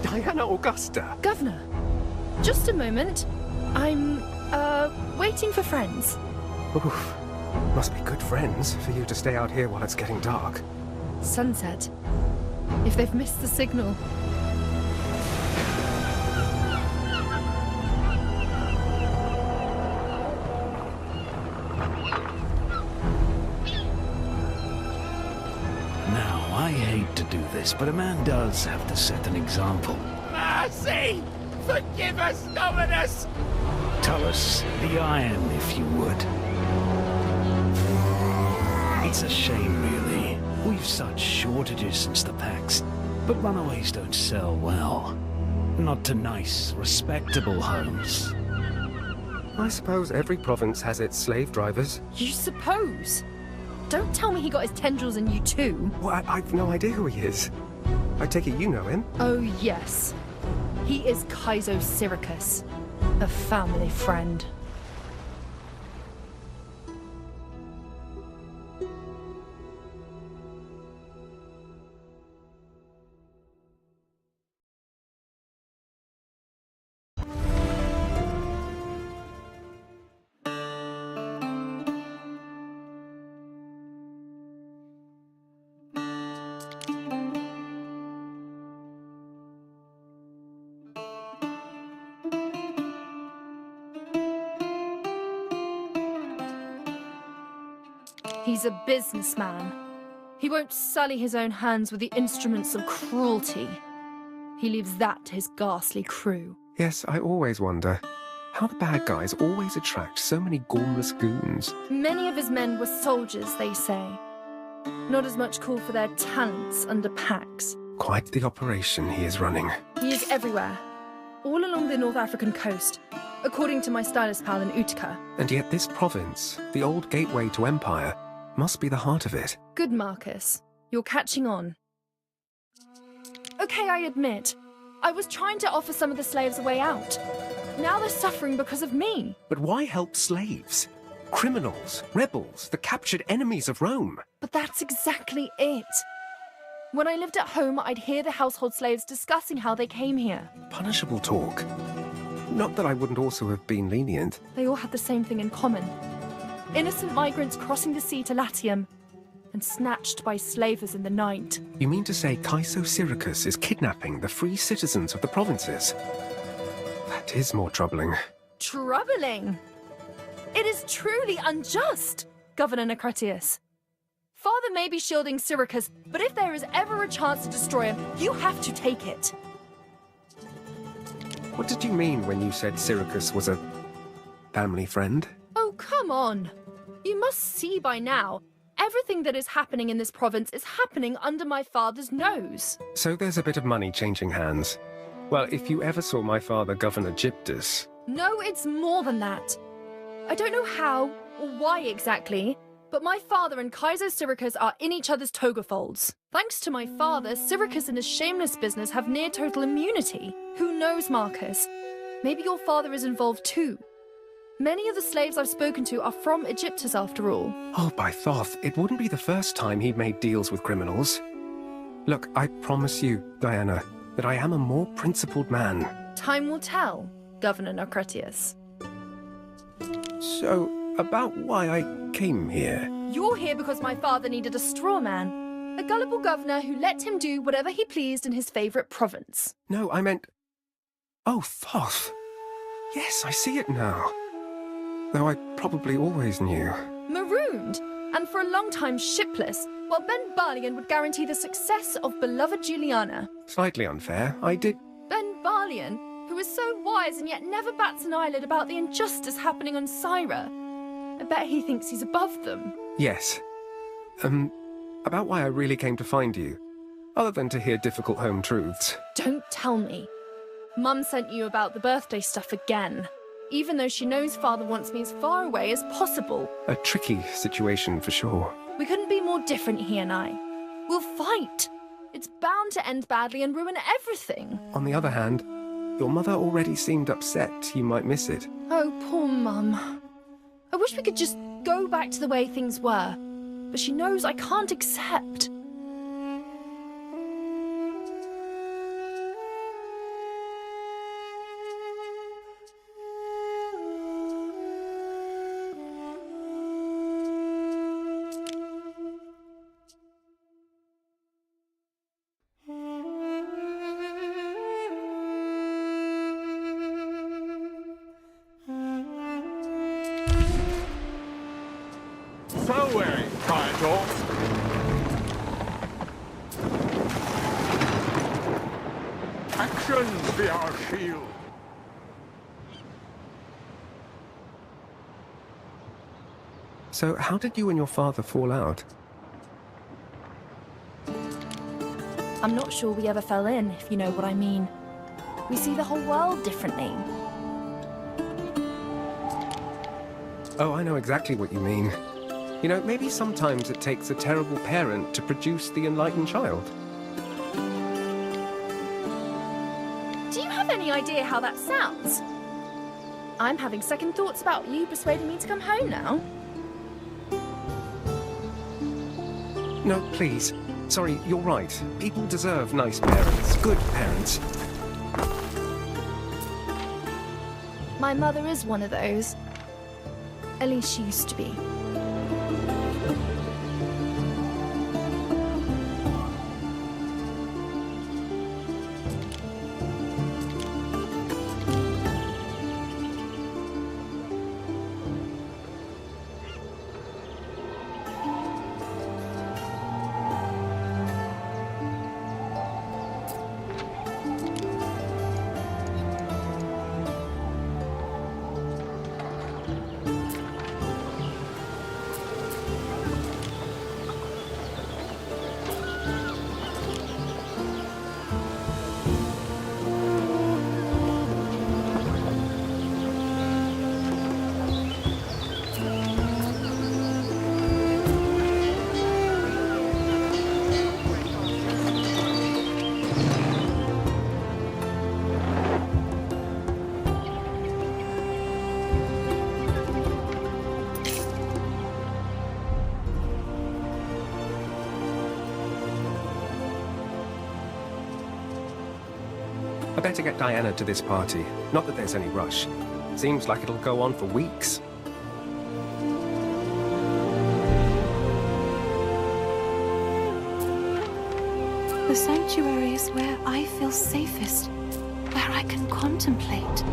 Diana Augusta! Governor, just a moment. I'm, waiting for friends. Oof. Must be good friends for you to stay out here while it's getting dark. Sunset. If they've missed the signal. Now, I hate to do this, but a man does have to set an example. Mercy! Forgive us, Dominus! Tell us the iron, if you would. It's a shame, really. We've such shortages since the Pax, but runaways don't sell well. Not to nice, respectable homes. I suppose every province has its slave drivers. You suppose? Don't tell me he got his tendrils in you too. Well, I've no idea who he is. I take it you know him? Oh yes. He is Kaizo Syracuse, a family friend. He's a businessman. He won't sully his own hands with the instruments of cruelty. He leaves that to his ghastly crew. Yes, I always wonder how the bad guys always attract so many gormless goons. Many of his men were soldiers, they say. Not as much call for their talents under Pax. Quite the operation he is running. He is everywhere, all along the North African coast, according to my stylist pal in Utica. And yet this province, the old gateway to empire, must be the heart of it. Good, Marcus. You're catching on. Okay, I admit. I was trying to offer some of the slaves a way out. Now they're suffering because of me. But why help slaves? Criminals, rebels, the captured enemies of Rome. But that's exactly it. When I lived at home, I'd hear the household slaves discussing how they came here. Punishable talk. Not that I wouldn't also have been lenient. They all had the same thing in common. Innocent migrants crossing the sea to Latium and snatched by slavers in the night. You mean to say Kaiso Syracuse is kidnapping the free citizens of the provinces? That is more troubling. Troubling? It is truly unjust, Governor Necretius. Father may be shielding Syracuse, but if there is ever a chance to destroy him, you have to take it. What did you mean when you said Syracuse was a family friend? Oh, come on. You must see by now. Everything that is happening in this province is happening under my father's nose. So there's a bit of money changing hands. Well, if you ever saw my father, Governor Gyptus... No, it's more than that. I don't know how or why exactly, but my father and Kaiser Syracuse are in each other's toga folds. Thanks to my father, Syracuse and his shameless business have near total immunity. Who knows, Marcus? Maybe your father is involved too. Many of the slaves I've spoken to are from Egyptus after all. Oh, by Thoth, it wouldn't be the first time he made deals with criminals. Look, I promise you, Diana, that I am a more principled man. Time will tell, Governor Necretius. So, about why I came here. You're here because my father needed a straw man. A gullible governor who let him do whatever he pleased in his favorite province. No, I meant... Oh, Thoth. Yes, I see it now. Though I probably always knew. Marooned, and for a long time shipless, while Ben Barlian would guarantee the success of beloved Juliana. Slightly unfair, I did... Ben Barlian, who is so wise and yet never bats an eyelid about the injustice happening on Syra. I bet he thinks he's above them. Yes. About why I really came to find you, other than to hear difficult home truths. Don't tell me. Mum sent you about the birthday stuff again, even though she knows Father wants me as far away as possible. A tricky situation for sure. We couldn't be more different, he and I. We'll fight. It's bound to end badly and ruin everything. On the other hand, your mother already seemed upset you might miss it. Oh, poor Mum. I wish we could just go back to the way things were, but she knows I can't accept. So weary, Praetor. Actions be our shield. So how did you and your father fall out? I'm not sure we ever fell in, if you know what I mean. We see the whole world differently. Oh, I know exactly what you mean. You know, maybe sometimes it takes a terrible parent to produce the enlightened child. Do you have any idea how that sounds? I'm having second thoughts about you persuading me to come home now. No, please. Sorry, you're right. People deserve nice parents, good parents. My mother is one of those. At least she used to be. I better get Diana to this party. Not that there's any rush. Seems like it'll go on for weeks. The sanctuary is where I feel safest, where I can contemplate.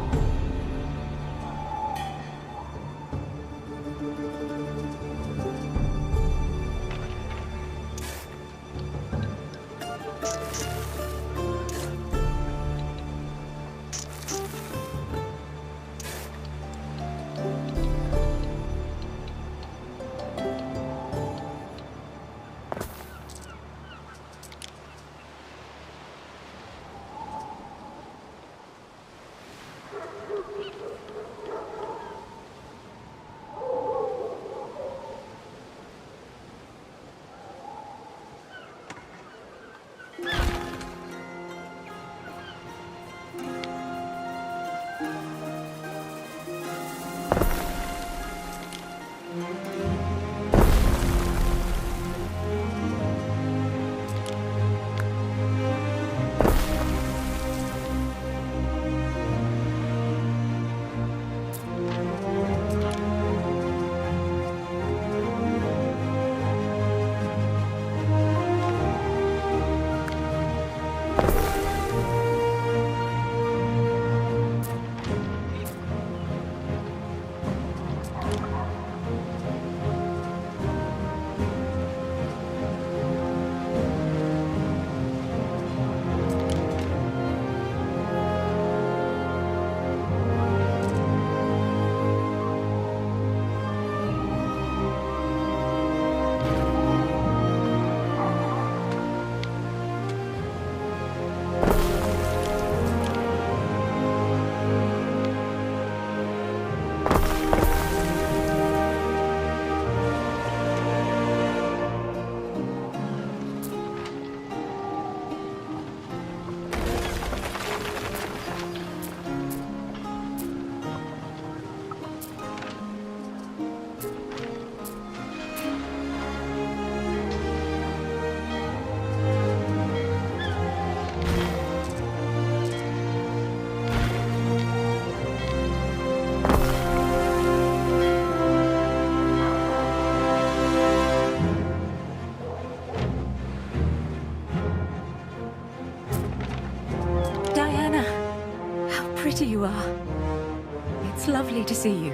It's lovely to see you.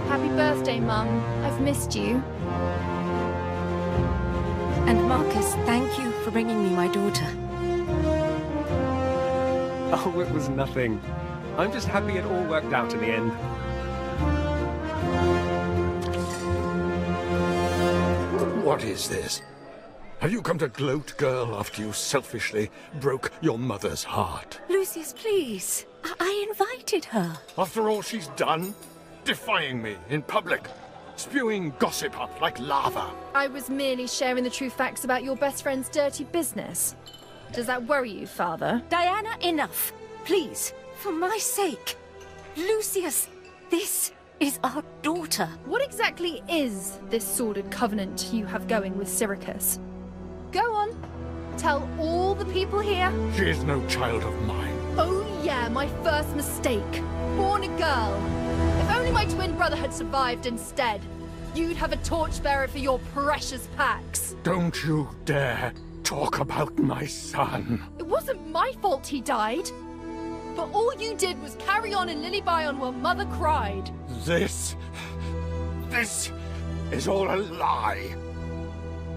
Happy birthday, Mum. I've missed you. And Marcus, thank you for bringing me my daughter. Oh, it was nothing. I'm just happy it all worked out in the end. What is this? Have you come to gloat, girl, after you selfishly broke your mother's heart? Lucius, please. I invited her. After all she's done? Defying me in public, spewing gossip up like lava. I was merely sharing the true facts about your best friend's dirty business. Does that worry you, Father? Diana, enough. Please, for my sake. Lucius, this is our daughter. What exactly is this sordid covenant you have going with Syracuse? Go on. Tell all the people here. She is no child of mine. Oh yeah, my first mistake. Born a girl. If only my twin brother had survived instead. You'd have a torchbearer for your precious Pax. Don't you dare talk about my son. It wasn't my fault he died. But all you did was carry on in Lilybion while Mother cried. This is all a lie.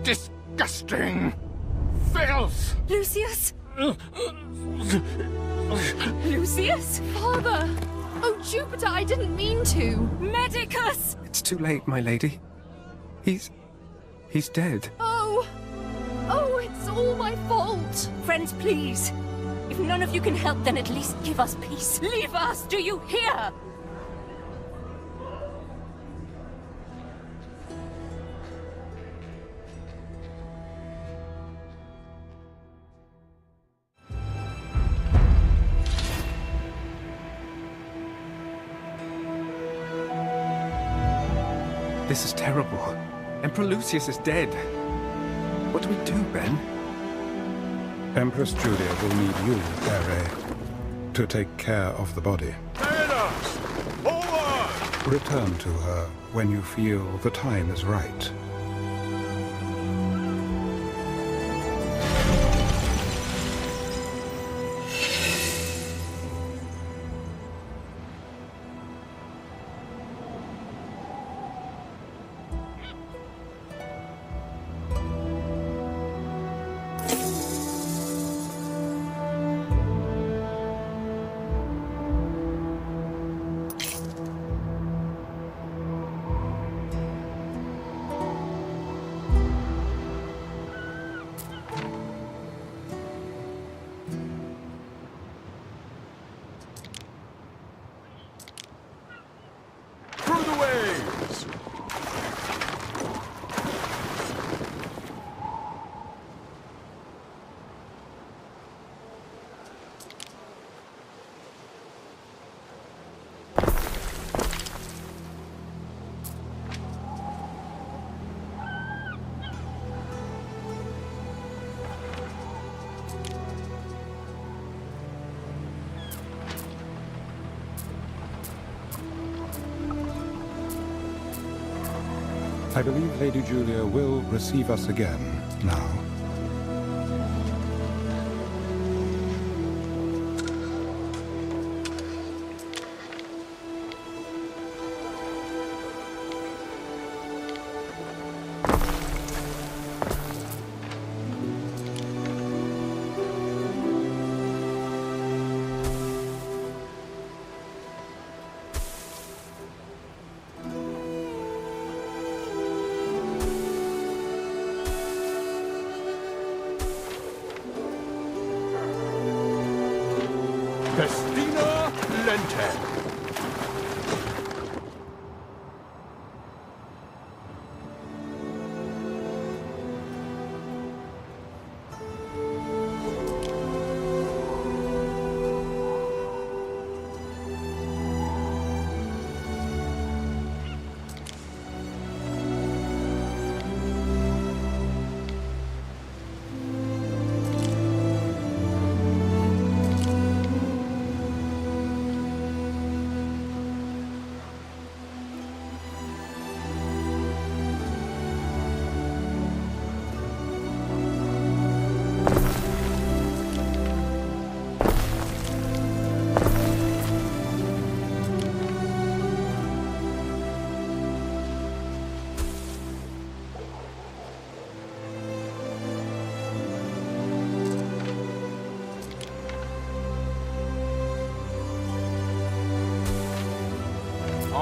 Disgusting filth. Lucius? Lucius? Father! Oh, Jupiter, I didn't mean to. Medicus! It's too late, my lady. He's dead. Oh, it's all my fault. Friends, please. If none of you can help, then at least give us peace. Leave us, do you hear? This is terrible. Emperor Lucius is dead. What do we do, Ben? Empress Julia will need you, Ere, to take care of the body. Return to her when you feel the time is right. Through the waves! I believe Lady Julia will receive us again now. Festina Lente.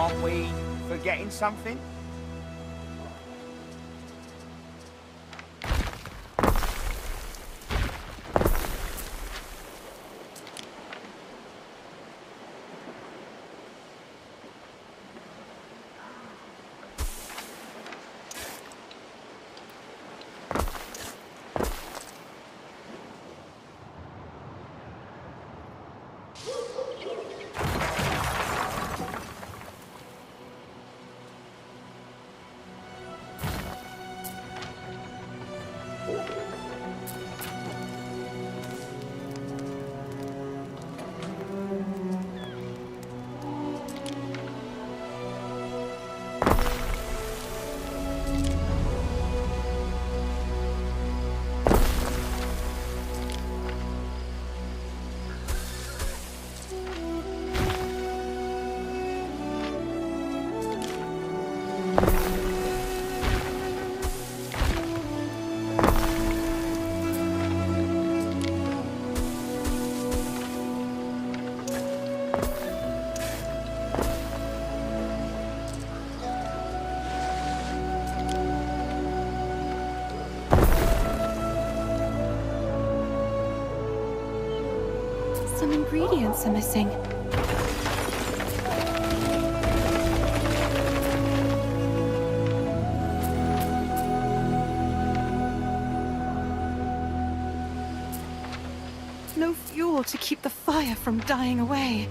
Aren't we forgetting something? Some ingredients are missing. No fuel to keep the fire from dying away.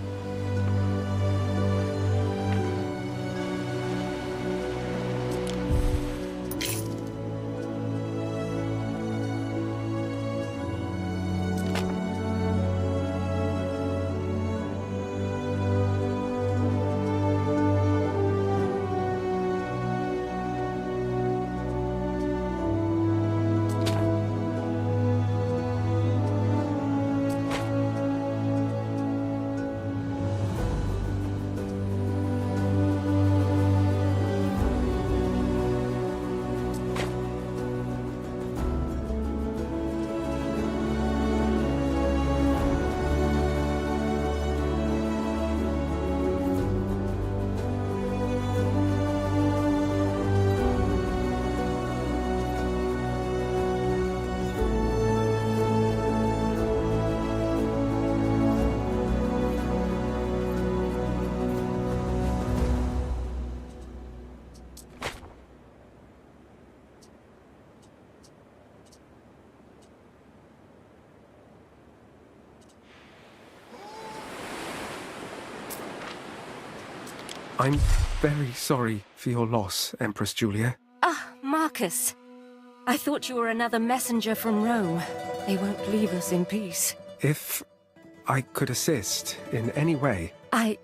I'm very sorry for your loss, Empress Julia. Ah, Marcus. I thought you were another messenger from Rome. They won't leave us in peace. If I could assist in any way... I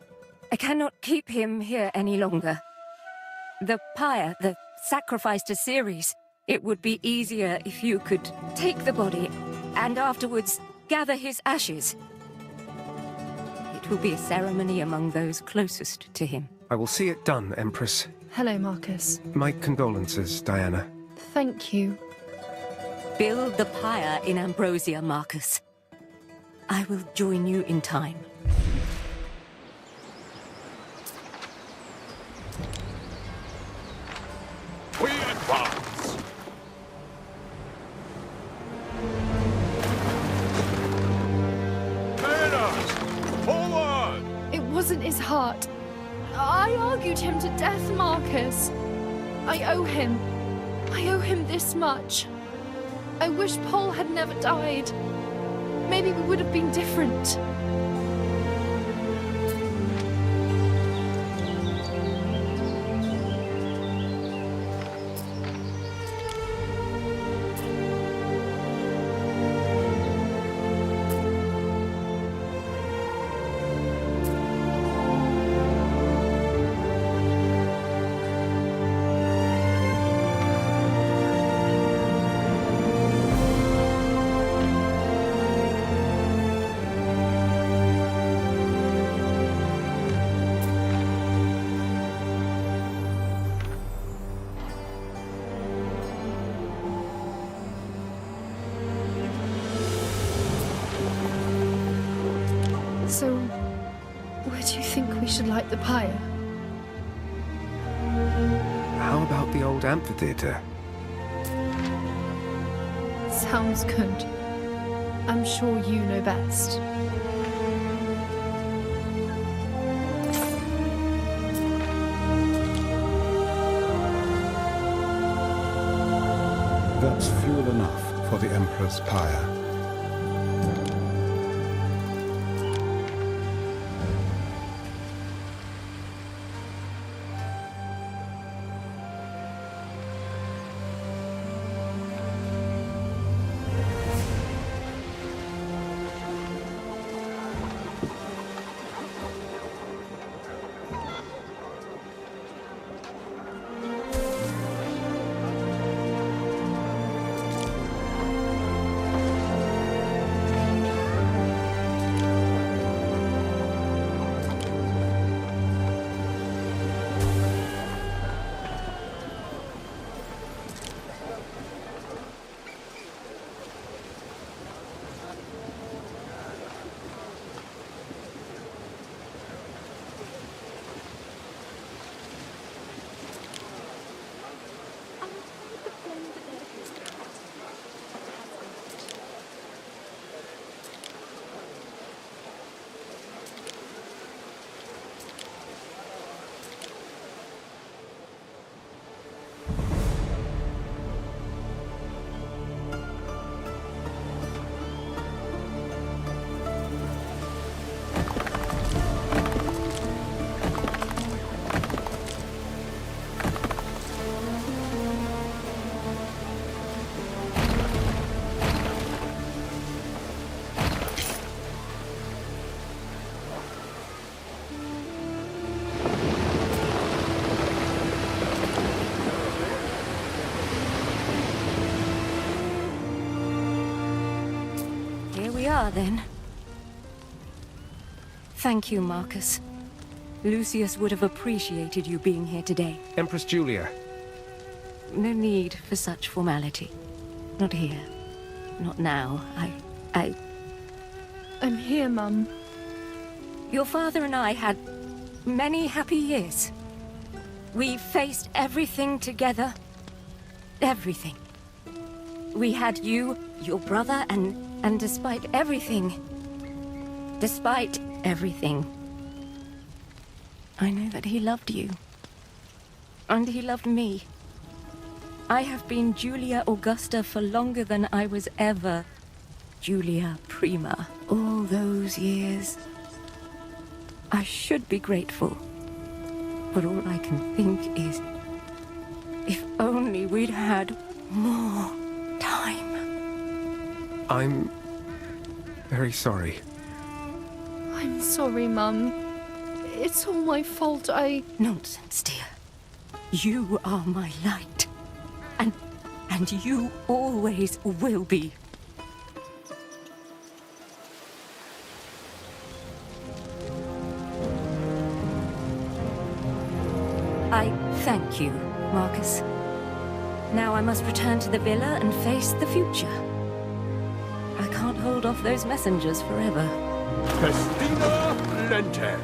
cannot keep him here any longer. The pyre, the sacrifice to Ceres, it would be easier if you could take the body and afterwards gather his ashes. It will be a ceremony among those closest to him. I will see it done, Empress. Hello, Marcus. My condolences, Diana. Thank you. Build the pyre in Ambrosia, Marcus. I will join you in time. We advance! Mariners! Forward! It wasn't his heart. I argued him to death, Marcus. I owe him this much. I wish Paul had never died. Maybe we would have been different. So, where do you think we should light the pyre? How about the old amphitheatre? Sounds good. I'm sure you know best. That's fuel enough for the Emperor's pyre. We are, then. Thank you, Marcus. Lucius would have appreciated you being here today. Empress Julia. No need for such formality. Not here. Not now. I'm here, Mum. Your father and I had many happy years. We faced everything together. Everything. We had you, your brother, and despite everything, I know that he loved you. And he loved me. I have been Julia Augusta for longer than I was ever Julia Prima. All those years. I should be grateful. But all I can think is, if only we'd had more time. I'm very sorry. I'm sorry, Mum. It's all my fault. Nonsense, dear. You are my light. And you always will be. I thank you, Marcus. Now I must return to the villa and face the future. I can't hold off those messengers forever. Festina Lente.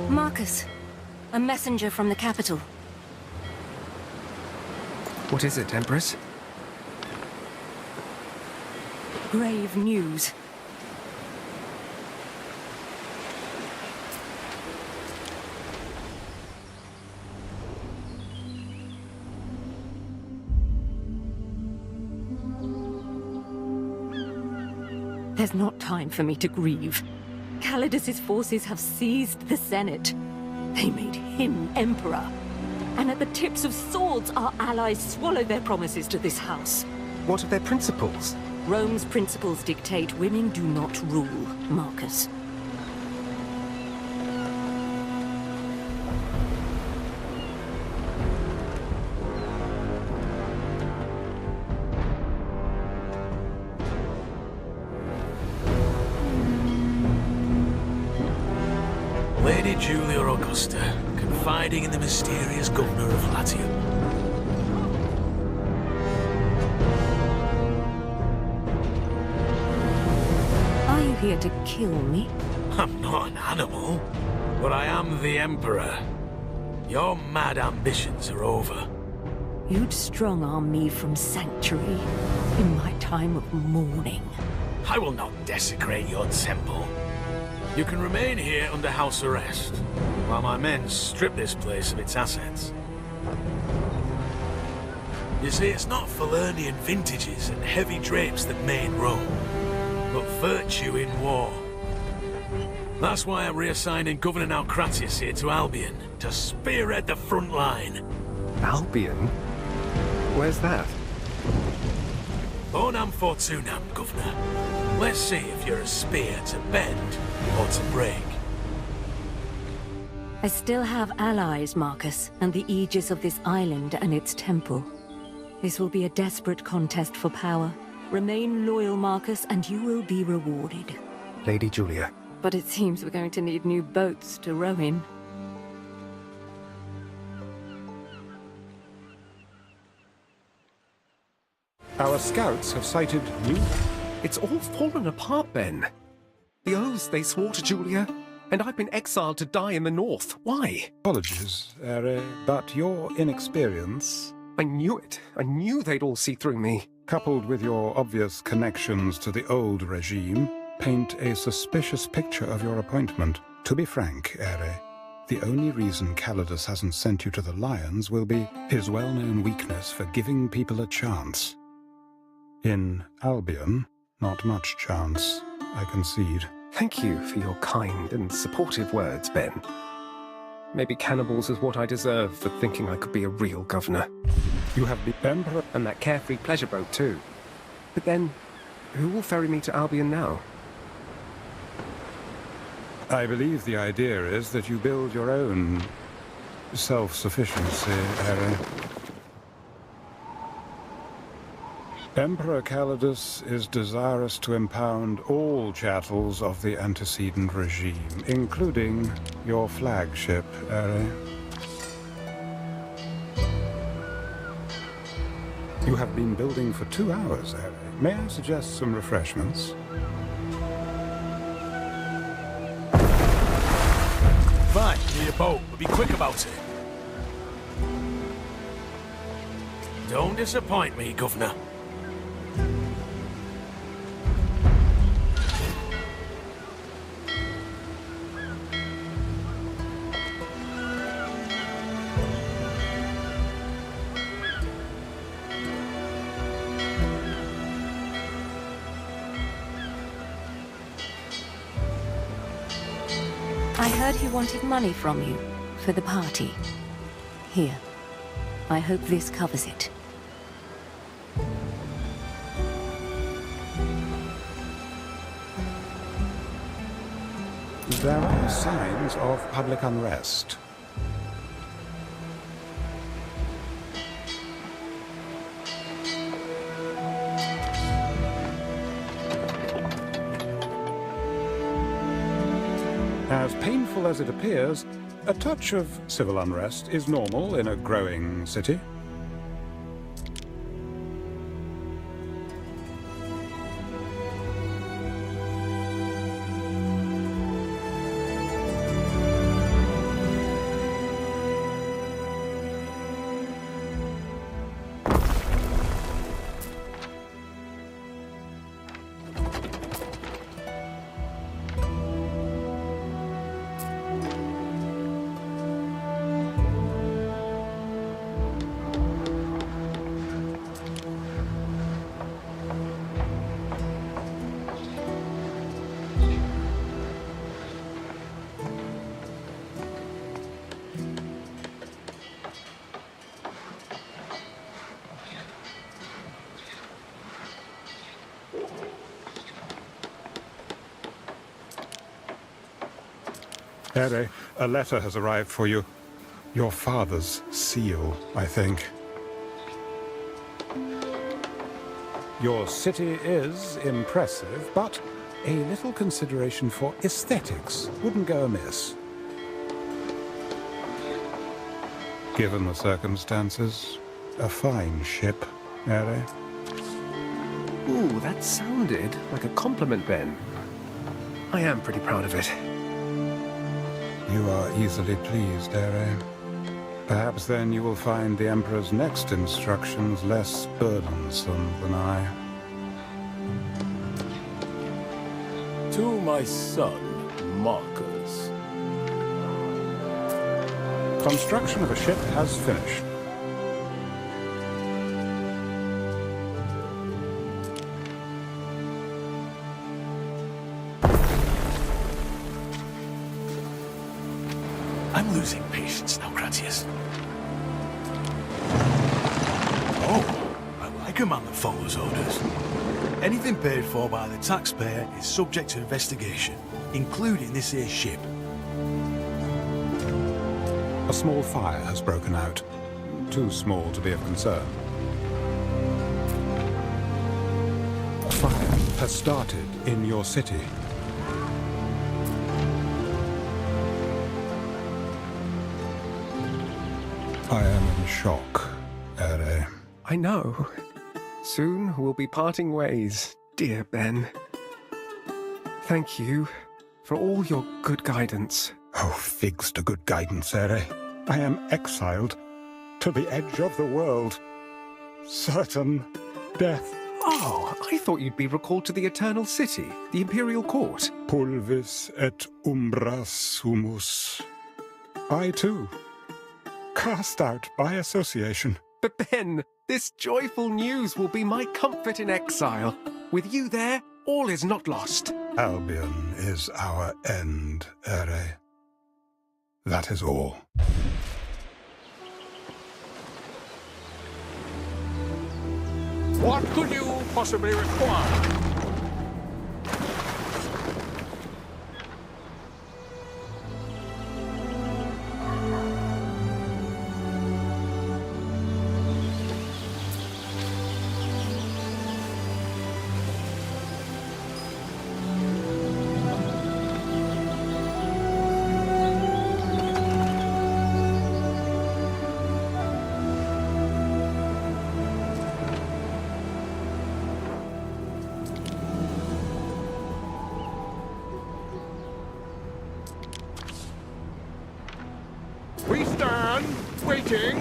Marcus, a messenger from the capital. What is it, Empress? Grave news. There's not time for me to grieve. Calidus's forces have seized the Senate. They made him emperor. And at the tips of swords, our allies swallow their promises to this house. What are their principles? Rome's principles dictate women do not rule, Marcus. Lady Julia Augusta, confiding in the mysterious governor of Latium. Are you here to kill me? I'm not an animal, but I am the Emperor. Your mad ambitions are over. You'd strong-arm me from Sanctuary in my time of mourning. I will not desecrate your temple. You can remain here under house arrest, while my men strip this place of its assets. You see, it's not Falernian vintages and heavy drapes that made Rome, but virtue in war. That's why I'm reassigning Governor Naucratius here to Albion, to spearhead the front line. Albion? Where's that? Bonam Fortunam, Governor. Let's see if you're a spear to bend or to break. I still have allies, Marcus, and the aegis of this island and its temple. This will be a desperate contest for power. Remain loyal, Marcus, and you will be rewarded. Lady Julia. But it seems we're going to need new boats to row in. Our scouts have sighted new... It's all fallen apart, Ben. The oaths they swore to Julia, and I've been exiled to die in the north. Why? Apologies, Ere, but your inexperience... I knew it. I knew they'd all see through me. Coupled with your obvious connections to the old regime, paint a suspicious picture of your appointment. To be frank, Ere, the only reason Calidus hasn't sent you to the Lions will be his well-known weakness for giving people a chance. In Albion, not much chance, I concede. Thank you for your kind and supportive words, Ben. Maybe cannibals is what I deserve for thinking I could be a real governor. You have the Emperor... And that carefree pleasure boat, too. But then, who will ferry me to Albion now? I believe the idea is that you build your own self-sufficiency, Ere. Emperor Calidus is desirous to impound all chattels of the antecedent regime, including your flagship, Ere. You have been building for 2 hours, Ere. May I suggest some refreshments? Fine, need a boat, but be quick about it. Don't disappoint me, Governor. I heard he wanted money from you for the party. Here. I hope this covers it. There are signs of public unrest. As painful as it appears, a touch of civil unrest is normal in a growing city. Ere, a letter has arrived for you. Your father's seal, I think. Your city is impressive, but a little consideration for aesthetics wouldn't go amiss. Given the circumstances, a fine ship, Ere. Ooh, that sounded like a compliment, Ben. I am pretty proud of it. You are easily pleased, Ere. Perhaps then you will find the Emperor's next instructions less burdensome than I. To my son, Marcus. Construction of a ship has finished. I'm losing patience now, Gratius. Oh, I like a man that follows orders. Anything paid for by the taxpayer is subject to investigation, including this here ship. A small fire has broken out. Too small to be of concern. A fire has started in your city. I am in shock, Ere. I know. Soon we'll be parting ways, dear Ben. Thank you for all your good guidance. Oh, figs to good guidance, Ere. I am exiled to the edge of the world. Certain death. Oh, I thought you'd be recalled to the Eternal City, the Imperial Court. Pulvis et umbra sumus. I, too, cast out by association. But Ben, this joyful news will be my comfort in exile. With you there, all is not lost. Albion is our end, Ere. That is all. What could you possibly require? We stand, waiting.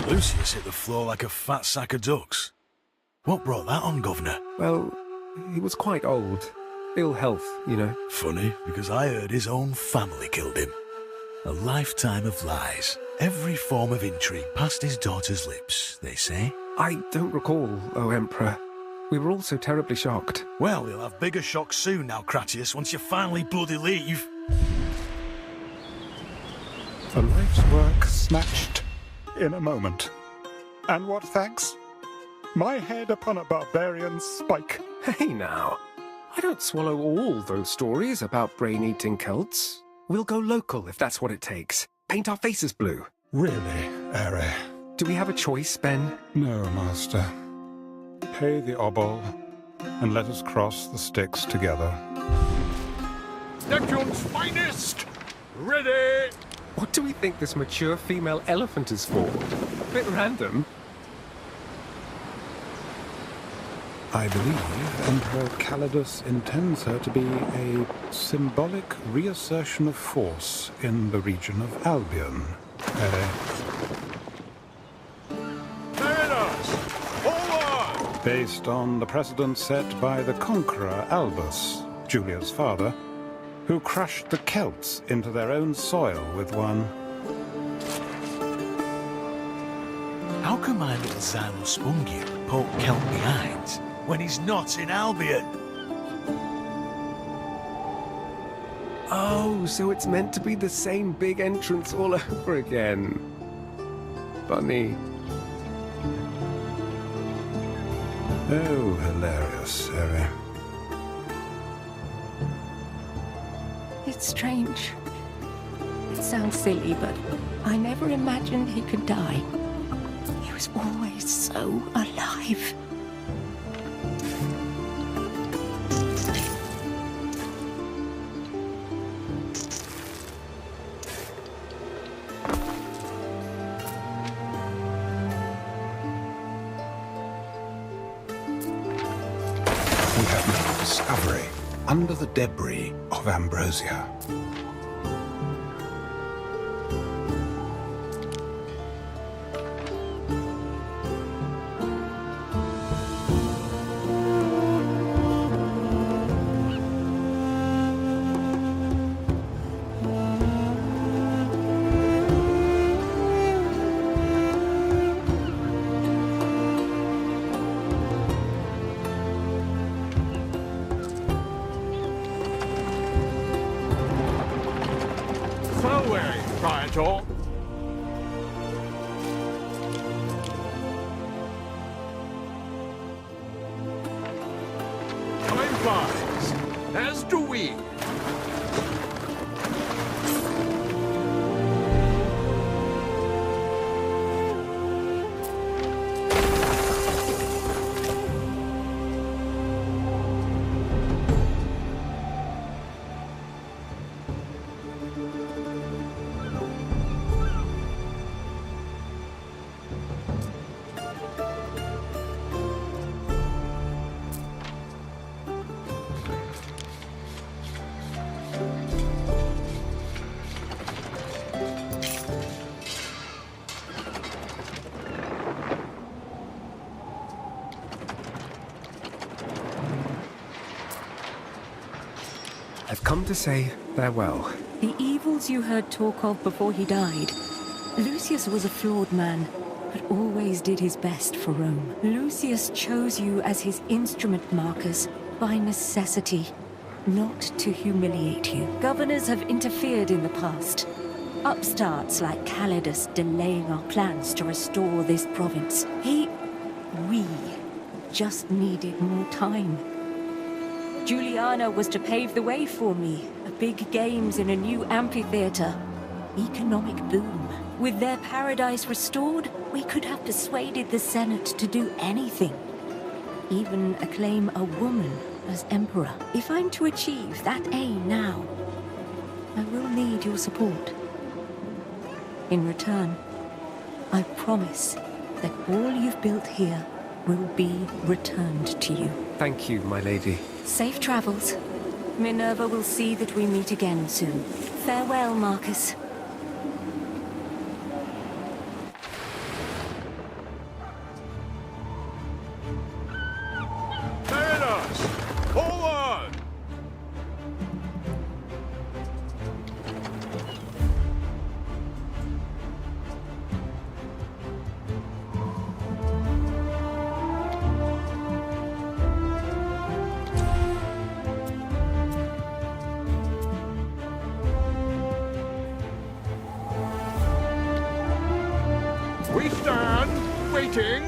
Lucius hit the floor like a fat sack of ducks. What brought that on, Governor? Well, he was quite old. Ill health, you know. Funny, because I heard his own family killed him. A lifetime of lies. Every form of intrigue past his daughter's lips, they say. I don't recall, O Emperor. We were all so terribly shocked. Well, you'll have bigger shocks soon now, Cratius, once you finally bloody leave. A life's work snatched in a moment. And what thanks? My head upon a barbarian's spike. Hey now, I don't swallow all those stories about brain-eating Celts. We'll go local if that's what it takes. Paint our faces blue. Really, Ere? Do we have a choice, Ben? No, Master. Pay the obol, and let us cross the Styx together. Neptune's finest! Ready! What do we think this mature female elephant is for? A bit random. I believe Emperor Calidus intends her to be a symbolic reassertion of force in the region of Albion. Based on the precedent set by the conqueror Albus, Julia's father, who crushed the Celts into their own soil with one. How can my little Xylus Spungium poke Celt behind when he's not in Albion? Oh, so it's meant to be the same big entrance all over again. Funny. Oh, hilarious, Harry. It's strange. It sounds silly, but I never imagined he could die. He was always so alive. We have made a discovery under the debris of Ambrosia. Farewell, Praetor. Time flies, as do we. I've come to say farewell. The evils you heard talk of before he died. Lucius was a flawed man, but always did his best for Rome. Lucius chose you as his instrument, Marcus, by necessity, not to humiliate you. Governors have interfered in the past. Upstarts like Calidus delaying our plans to restore this province. We just needed more time. Juliana was to pave the way for me. A big games in a new amphitheater. Economic boom. With their paradise restored, we could have persuaded the Senate to do anything. Even acclaim a woman as emperor. If I'm to achieve that aim now, I will need your support. In return, I promise that all you've built here will be returned to you. Thank you, my lady. Safe travels. Minerva will see that we meet again soon. Farewell, Marcus. Mariners, forward! We stand, waiting.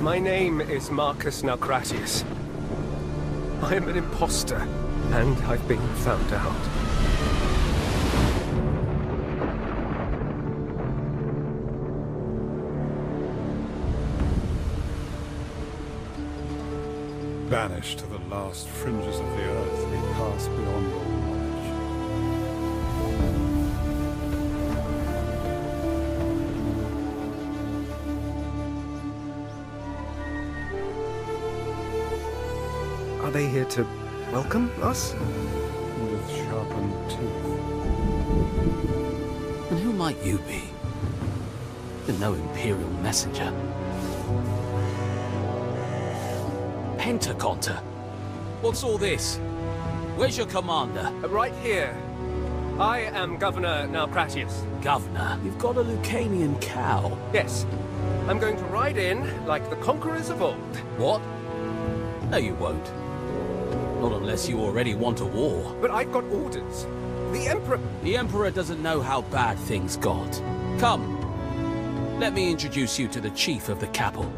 My name is Marcus Naucratius. I am an imposter, and I've been found out. Banished to the last fringes of the earth, we pass beyond all knowledge. Are they here to welcome us? With sharpened teeth. And who might you be? You're no Imperial messenger. Pentaconter? What's all this? Where's your commander? Right here. I am Governor Naucratius. Governor? You've got a Lucanian cow. Yes. I'm going to ride in like the conquerors of old. What? No, you won't. Not unless you already want a war. But I've got orders. The Emperor... The Emperor doesn't know how bad things got. Come. Let me introduce you to the chief of the capital.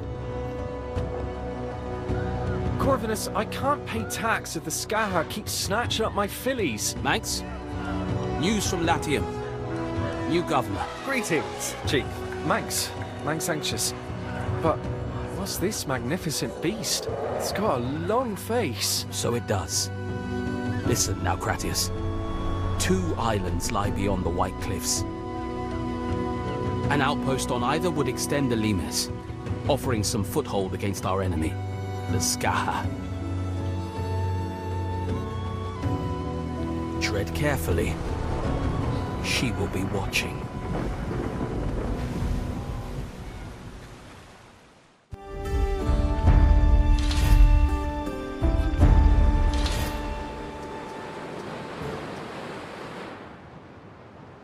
Corvinus, I can't pay tax if the Skaha keeps snatching up my fillies. Manx? News from Latium. New governor. Greetings, Chief. Manx anxious. But what's this magnificent beast? It's got a long face. So it does. Listen now, Cratius. 2 islands lie beyond the White Cliffs. An outpost on either would extend the Limes, offering some foothold against our enemy, the Skaha. Tread carefully. She will be watching.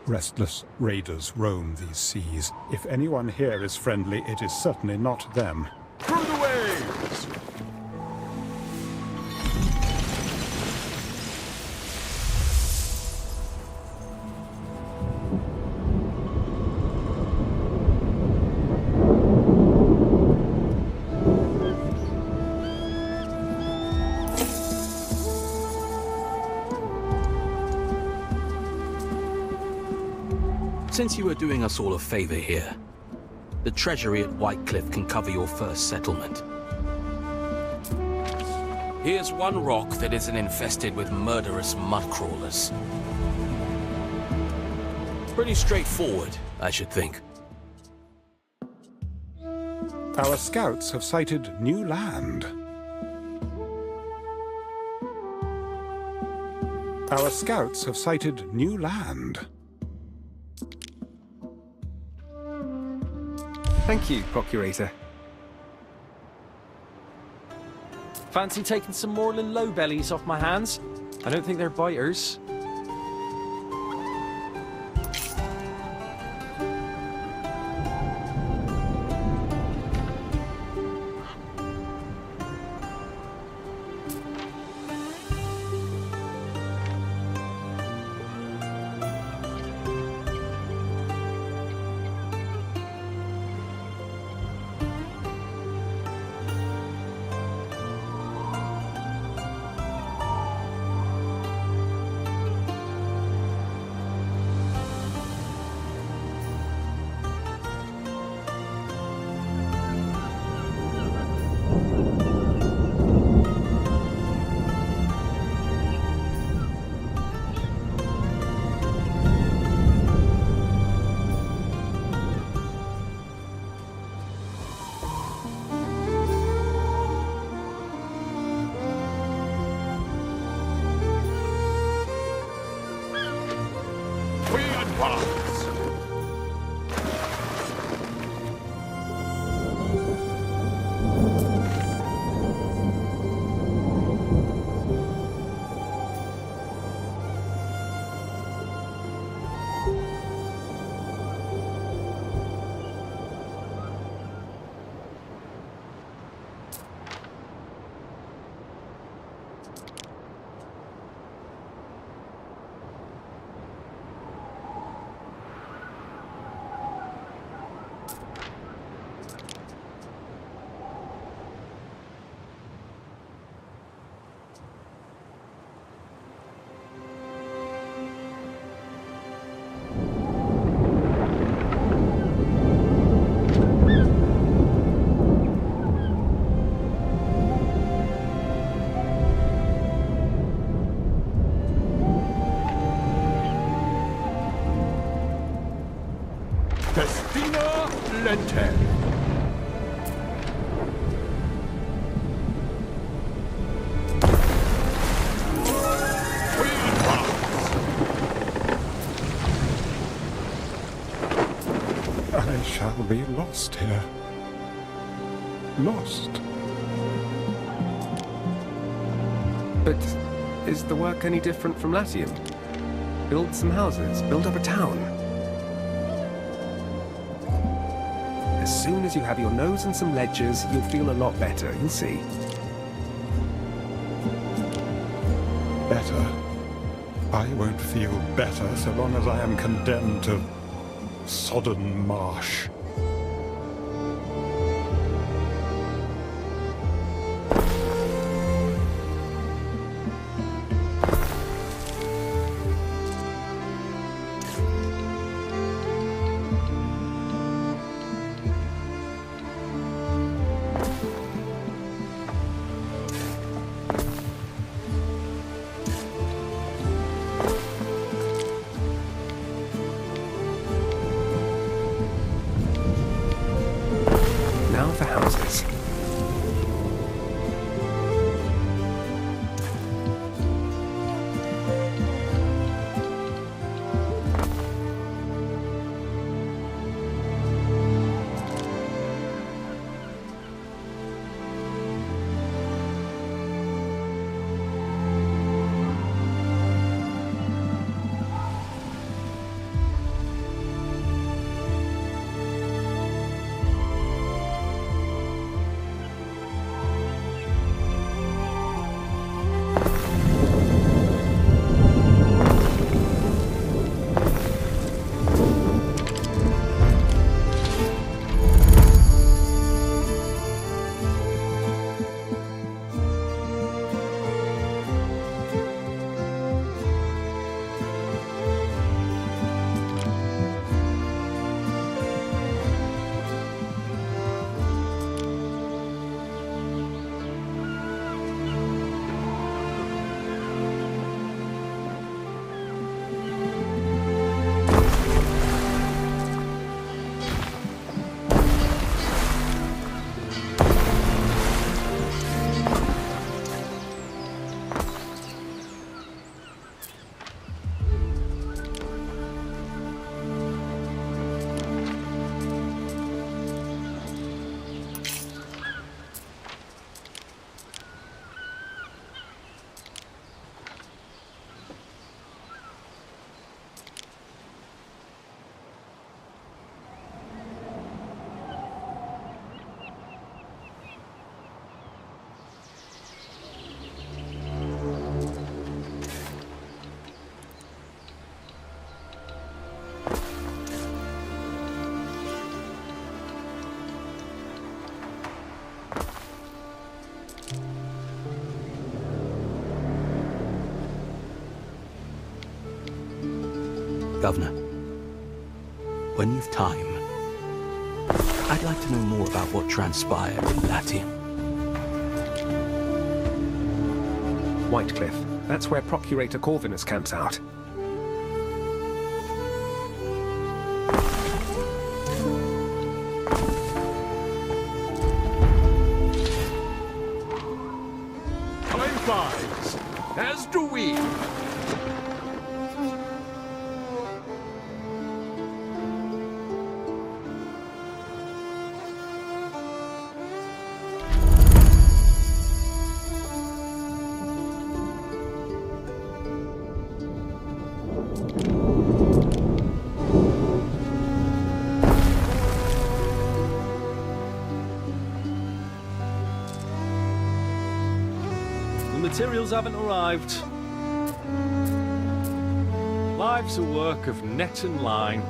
Restless raiders roam these seas. If anyone here is friendly, it is certainly not them. Through the waves! Since you are doing us all a favor here, the treasury at Whitecliff can cover your first settlement. Here's one rock that isn't infested with murderous mudcrawlers. Pretty straightforward, I should think. Our scouts have sighted new land. Our scouts have sighted new land. Thank you, Procurator. Fancy taking some moorland lowbellies off my hands? I don't think they're biters. I shall be lost here. Lost. But is the work any different from Latium? Build some houses, build up a town. As soon as you have your nose in some ledgers, you'll feel a lot better, you'll see. Better? I won't feel better so long as I am condemned to sodden marsh. Now for houses. Governor, when you've time, I'd like to know more about what transpired in Latium. Whitecliff. That's where Procurator Corvinus camps out. Time flies, as do we. Materials haven't arrived. Life's a work of net and line.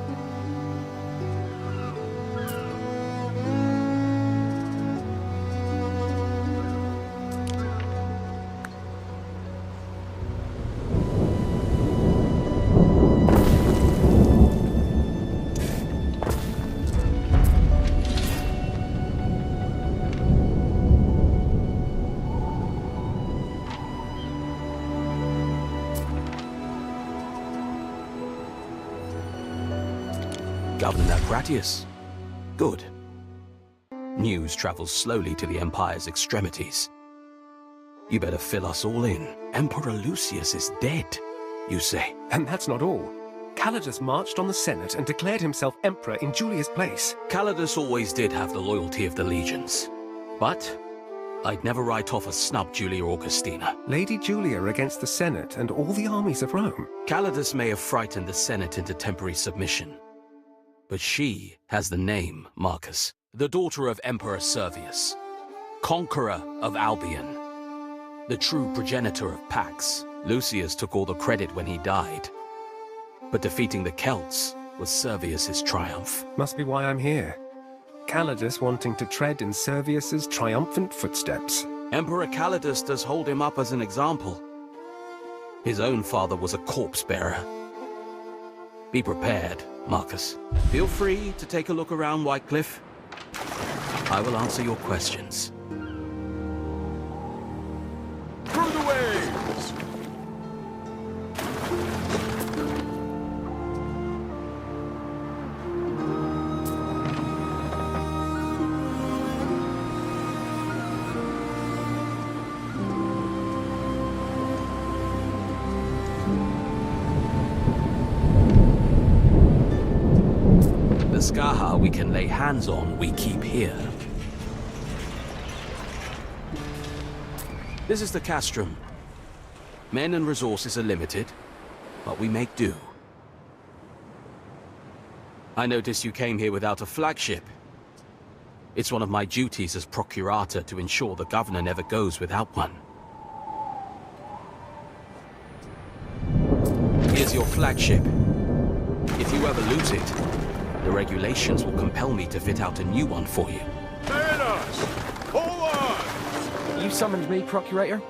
Governor Gratius. Good. News travels slowly to the Empire's extremities. You better fill us all in. Emperor Lucius is dead, you say. And that's not all. Calidus marched on the Senate and declared himself Emperor in Julia's place. Calidus always did have the loyalty of the legions. But I'd never write off a snub Julia Augustina. Lady Julia against the Senate and all the armies of Rome. Calidus may have frightened the Senate into temporary submission. But she has the name, Marcus. The daughter of Emperor Servius. Conqueror of Albion. The true progenitor of Pax. Lucius took all the credit when he died. But defeating the Celts was Servius's triumph. Must be why I'm here. Calidus wanting to tread in Servius's triumphant footsteps. Emperor Calidus does hold him up as an example. His own father was a corpse-bearer. Be prepared, Marcus. Feel free to take a look around Whitecliff. I will answer your questions. Through the waves! The Skaha we can lay hands on, we keep here. This is the castrum. Men and resources are limited, but we make do. I notice you came here without a flagship. It's one of my duties as procurator to ensure the governor never goes without one. Here's your flagship. If you ever lose it, the regulations will compel me to fit out a new one for you. Mariners! Hold on! You summoned me, Procurator?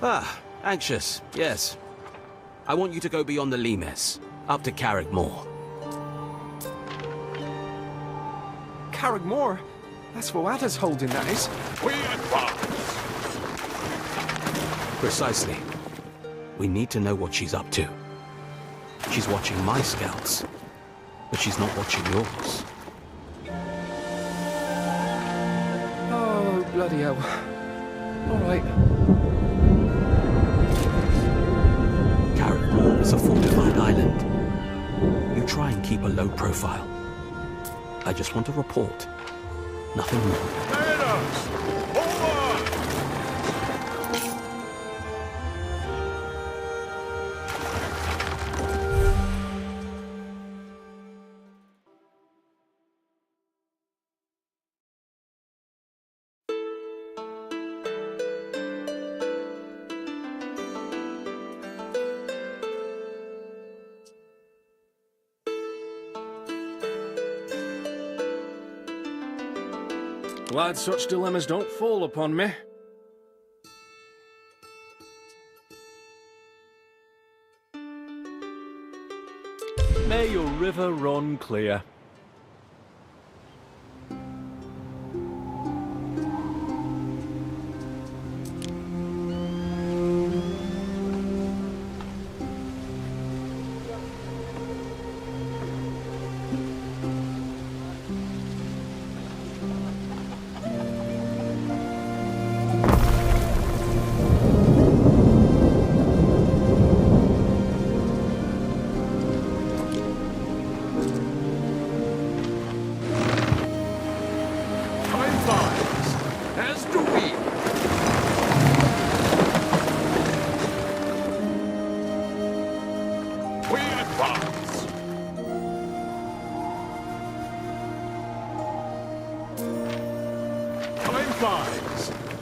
Ah, anxious, yes. I want you to go beyond the Limes, up to Carrickmore. Carrickmore? That's Woata's holding, that is. We advance! Precisely. We need to know what she's up to. She's watching my scouts, but she's not watching yours. Oh, bloody hell. All right. Carrickmore is a fortified island. You try and keep a low profile. I just want a report. Nothing more. Mariners! Hold on! Glad such dilemmas don't fall upon me. May your river run clear.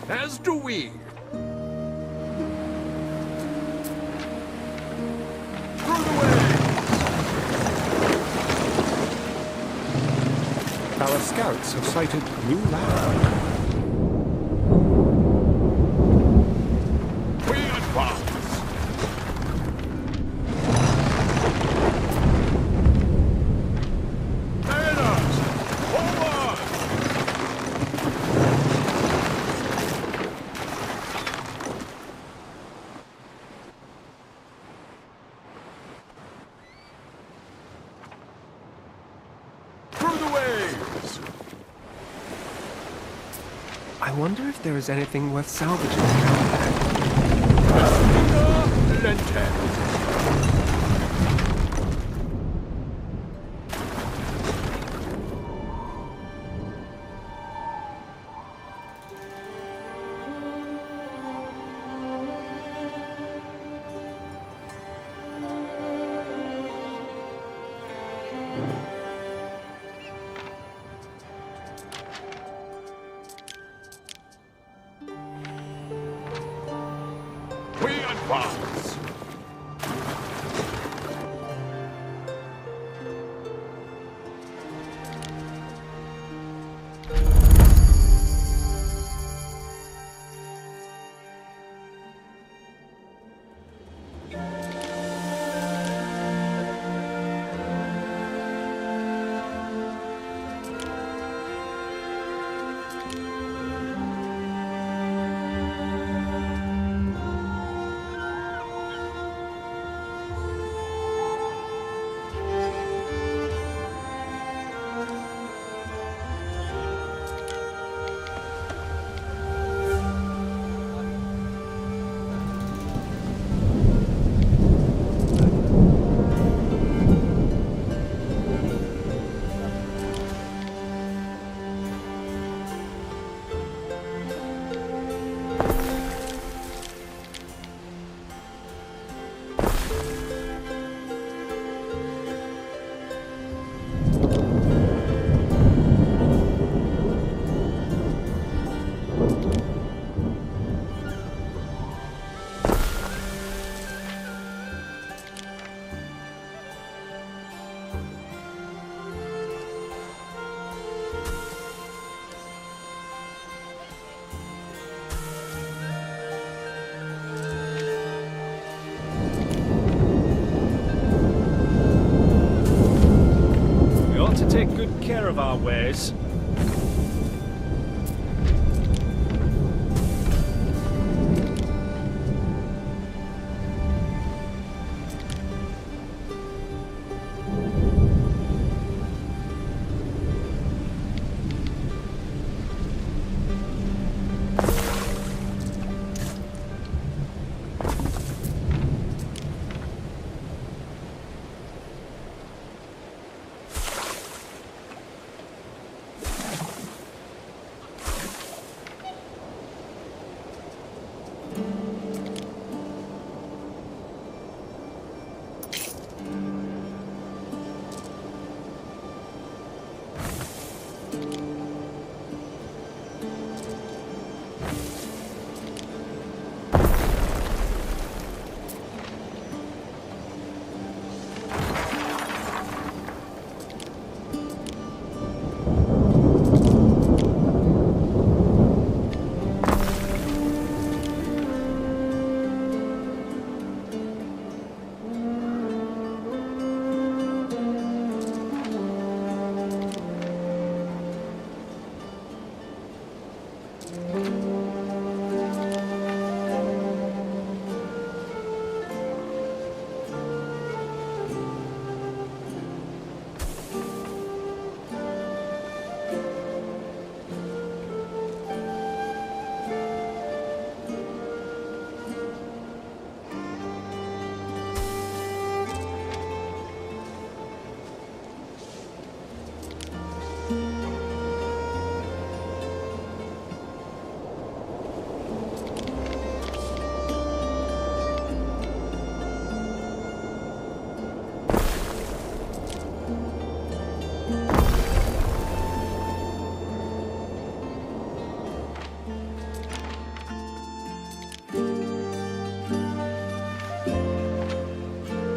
As do we. Through the waves! Our scouts have sighted new land. We advance! Mariners! Hold on! I wonder if there is anything worth salvaging. care of our wares.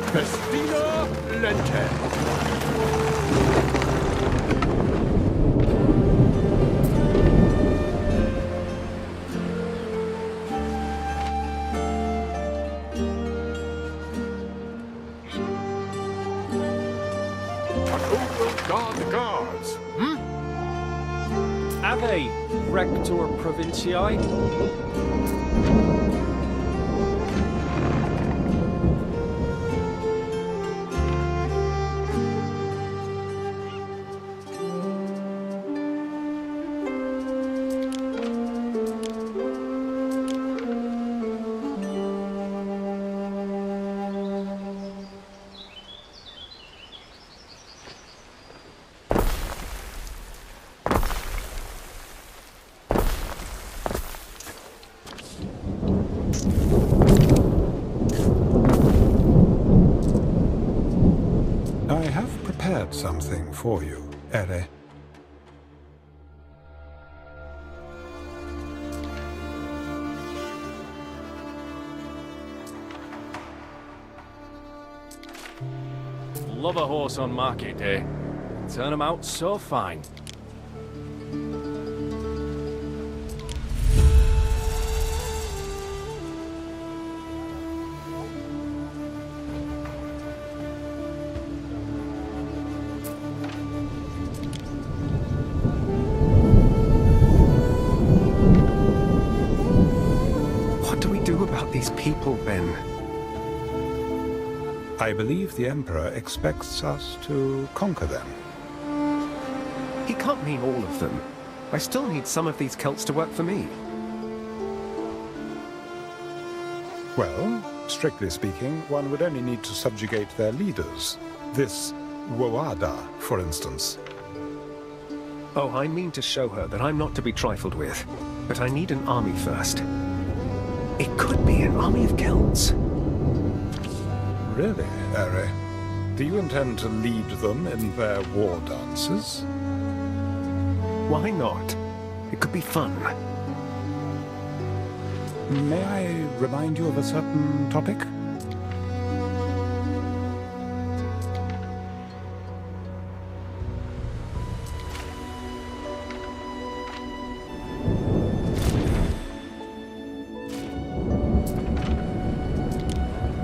Festina Lente. Who will guard the guards? Ave, Rector Provinciae. I have prepared something for you, Ere. Love a horse on market day. Turn 'em out so fine. What do we do about these people, Ben? I believe the Emperor expects us to conquer them. He can't mean all of them. I still need some of these Celts to work for me. Well, strictly speaking, one would only need to subjugate their leaders. This Woada, for instance. Oh, I mean to show her that I'm not to be trifled with. But I need an army first. It could be an army of Celts. Really, Ere? Do you intend to lead them in their war dances? Why not? It could be fun. May I remind you of a certain topic?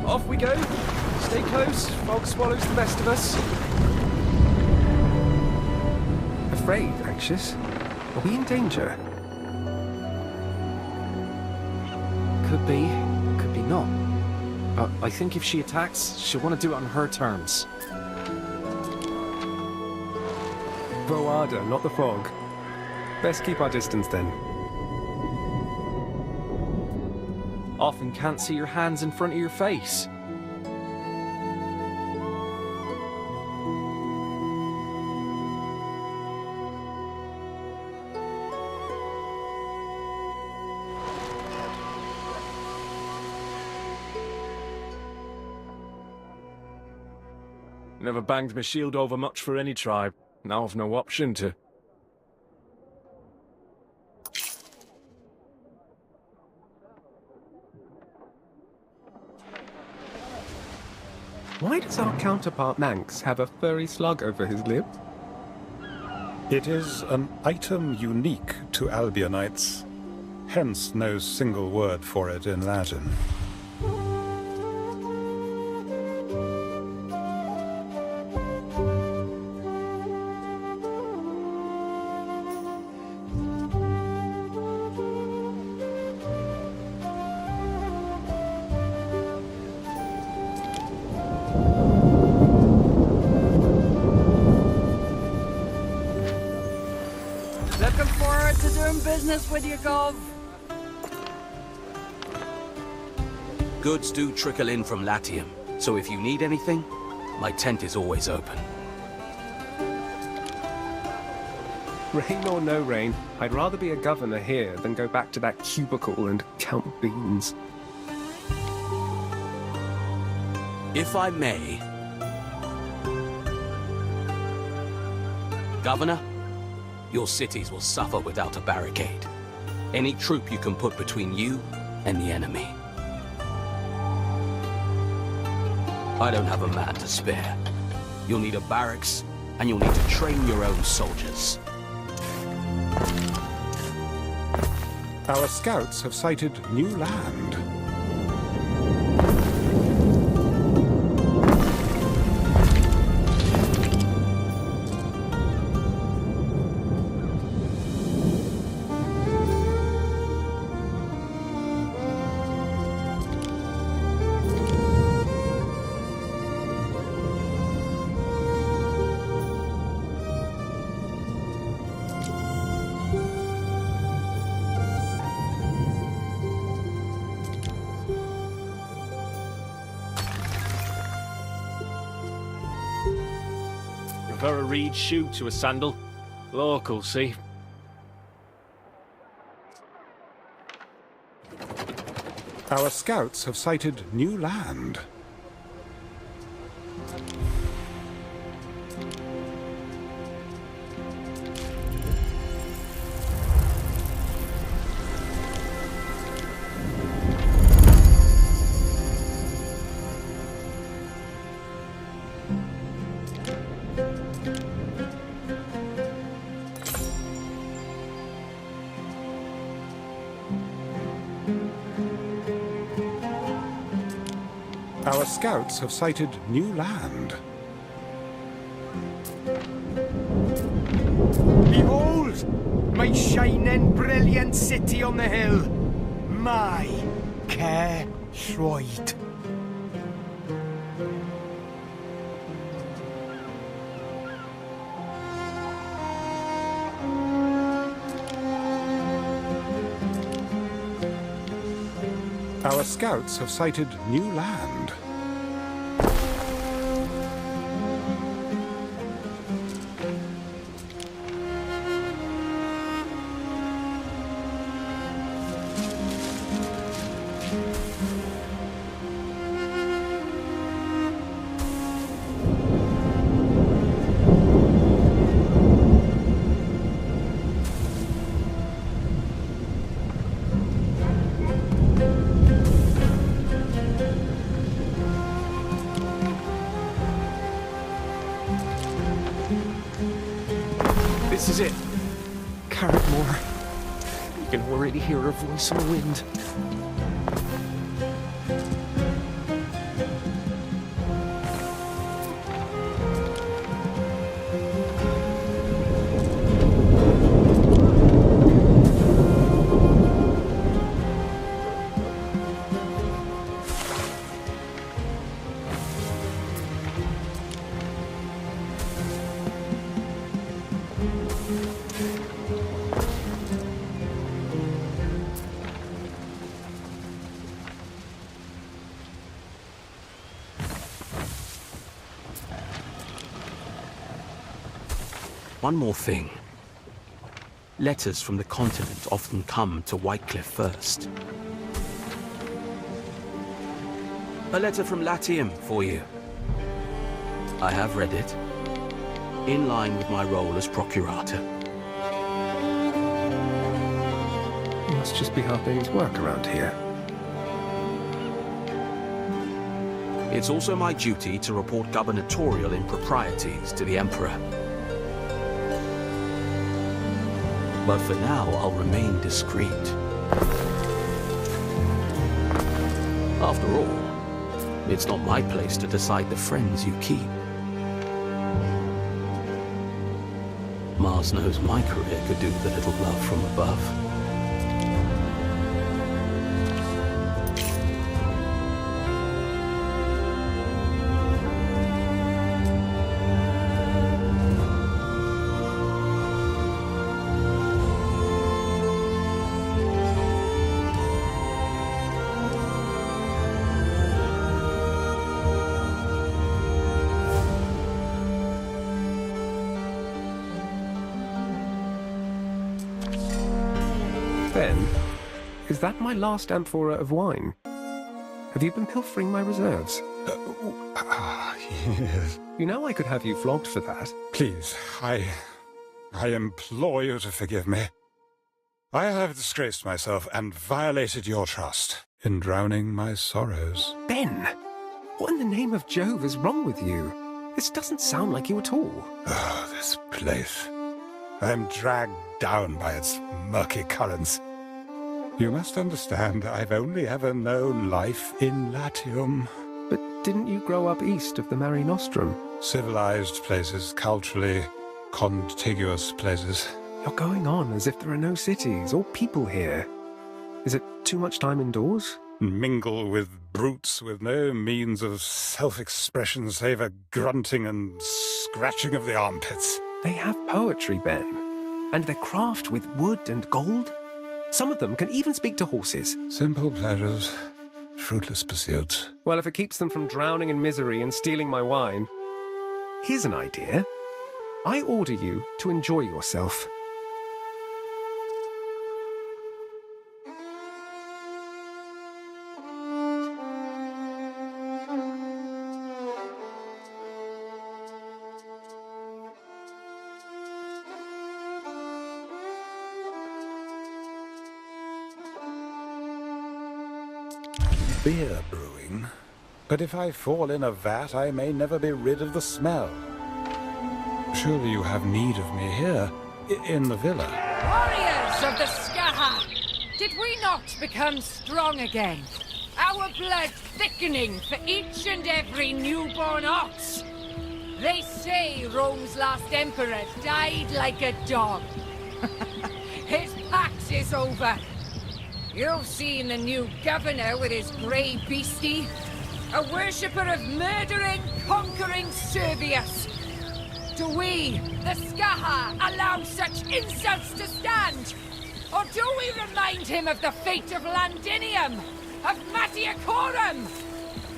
Off we go. Stay close. Fog swallows the best of us. afraid, Anxious? Are we in danger? Could be not. But I think if she attacks, she'll want to do it on her terms. Voada, not the fog. Best keep our distance then. Often can't see your hands in front of your face. Never banged my shield over much for any tribe. Now I've no option to... Why does our counterpart Manx have a furry slug over his lip? It is an item unique to Albionites, hence no single word for it in Latin. Looking forward to doing business with you, Gov. Goods do trickle in from Latium, so if you need anything, my tent is always open. Rain or no rain, I'd rather be a governor here than go back to that cubicle and count beans. If I may... Governor, your cities will suffer without a barricade. Any troop you can put between you and the enemy. I don't have a man to spare. You'll need a barracks, and you'll need to train your own soldiers. Our scouts have sighted new land. Prefer a reed shoe to a sandal. Local, see? Our scouts have sighted new land. Our scouts have sighted new land. Behold, my shining, brilliant city on the hill. My care Shroyd. Our scouts have sighted new land. This is it. Carrotmore. You can already hear her voice in the wind. One more thing. Letters from the continent often come to Whitecliff first. A letter from Latium for you. I have read it, in line with my role as Procurator. Must just be how things work around here. It's also my duty to report gubernatorial improprieties to the Emperor. But for now, I'll remain discreet. After all, it's not my place to decide the friends you keep. Mars knows my career could do with a little love from above. Ben, is that my last amphora of wine? Have you been pilfering my reserves? Yes. You know I could have you flogged for that. Please, I implore you to forgive me. I have disgraced myself and violated your trust in drowning my sorrows. Ben, what in the name of Jove is wrong with you? This doesn't sound like you at all. Oh, this place. I am dragged down by its murky currents. You must understand, I've only ever known life in Latium. But didn't you grow up east of the Mare Nostrum? Civilized places, culturally contiguous places. You're going on as if there are no cities or people here. Is it too much time indoors? Mingle with brutes with no means of self-expression save a grunting and scratching of the armpits. They have poetry, Ben. And they're crafted with wood and gold. Some of them can even speak to horses. Simple pleasures, fruitless pursuits. Well, if it keeps them from drowning in misery and stealing my wine... Here's an idea. I order you to enjoy yourself. Beer brewing. But if I fall in a vat, I may never be rid of the smell. Surely you have need of me here, in the villa. Warriors of the Skaha! Did we not become strong again? Our blood thickening for each and every newborn ox? They say Rome's last emperor died like a dog. His pax is over. You've seen the new governor with his grey beastie. A worshipper of murdering, conquering Servius. Do we, the Skaha, allow such insults to stand? Or do we remind him of the fate of Landinium? Of Matiacorum?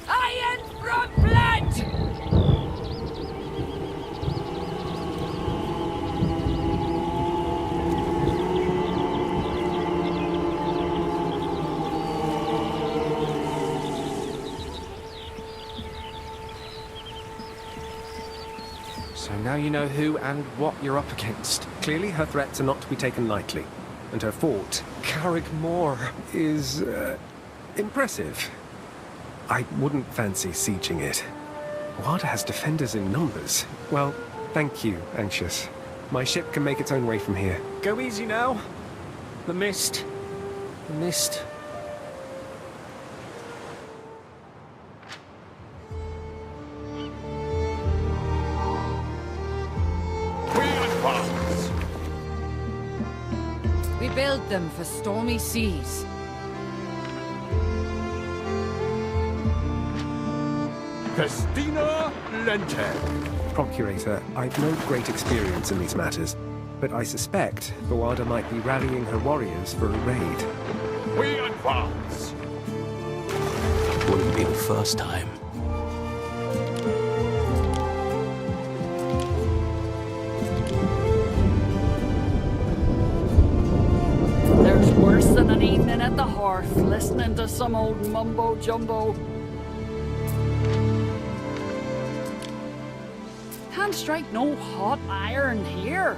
Iron from blood! So now you know who and what you're up against. Clearly her threats are not to be taken lightly. And her fort, Carrick Moor, is, impressive. I wouldn't fancy sieging it. Wada has defenders in numbers. Well, thank you, Anxious. My ship can make its own way from here. Go easy now. The mist. The mist. We build them for stormy seas. Festina Lente. Procurator, I've no great experience in these matters, but I suspect Bawada might be rallying her warriors for a raid. We advance. Wouldn't be the first time. listening to some old mumbo-jumbo. Can't strike no hot iron here.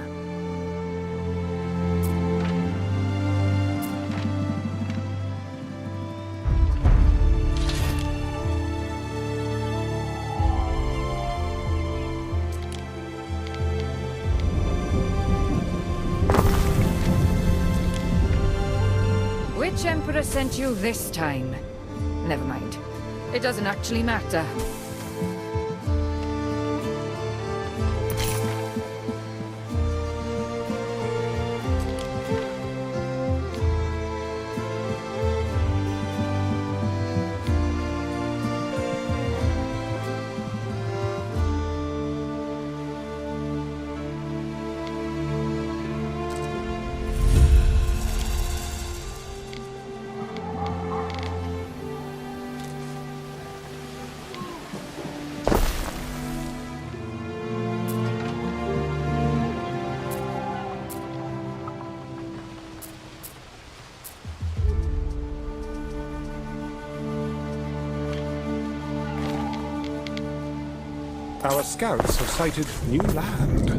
Which Emperor sent you this time? Never mind. It doesn't actually matter. Our scouts have sighted new land.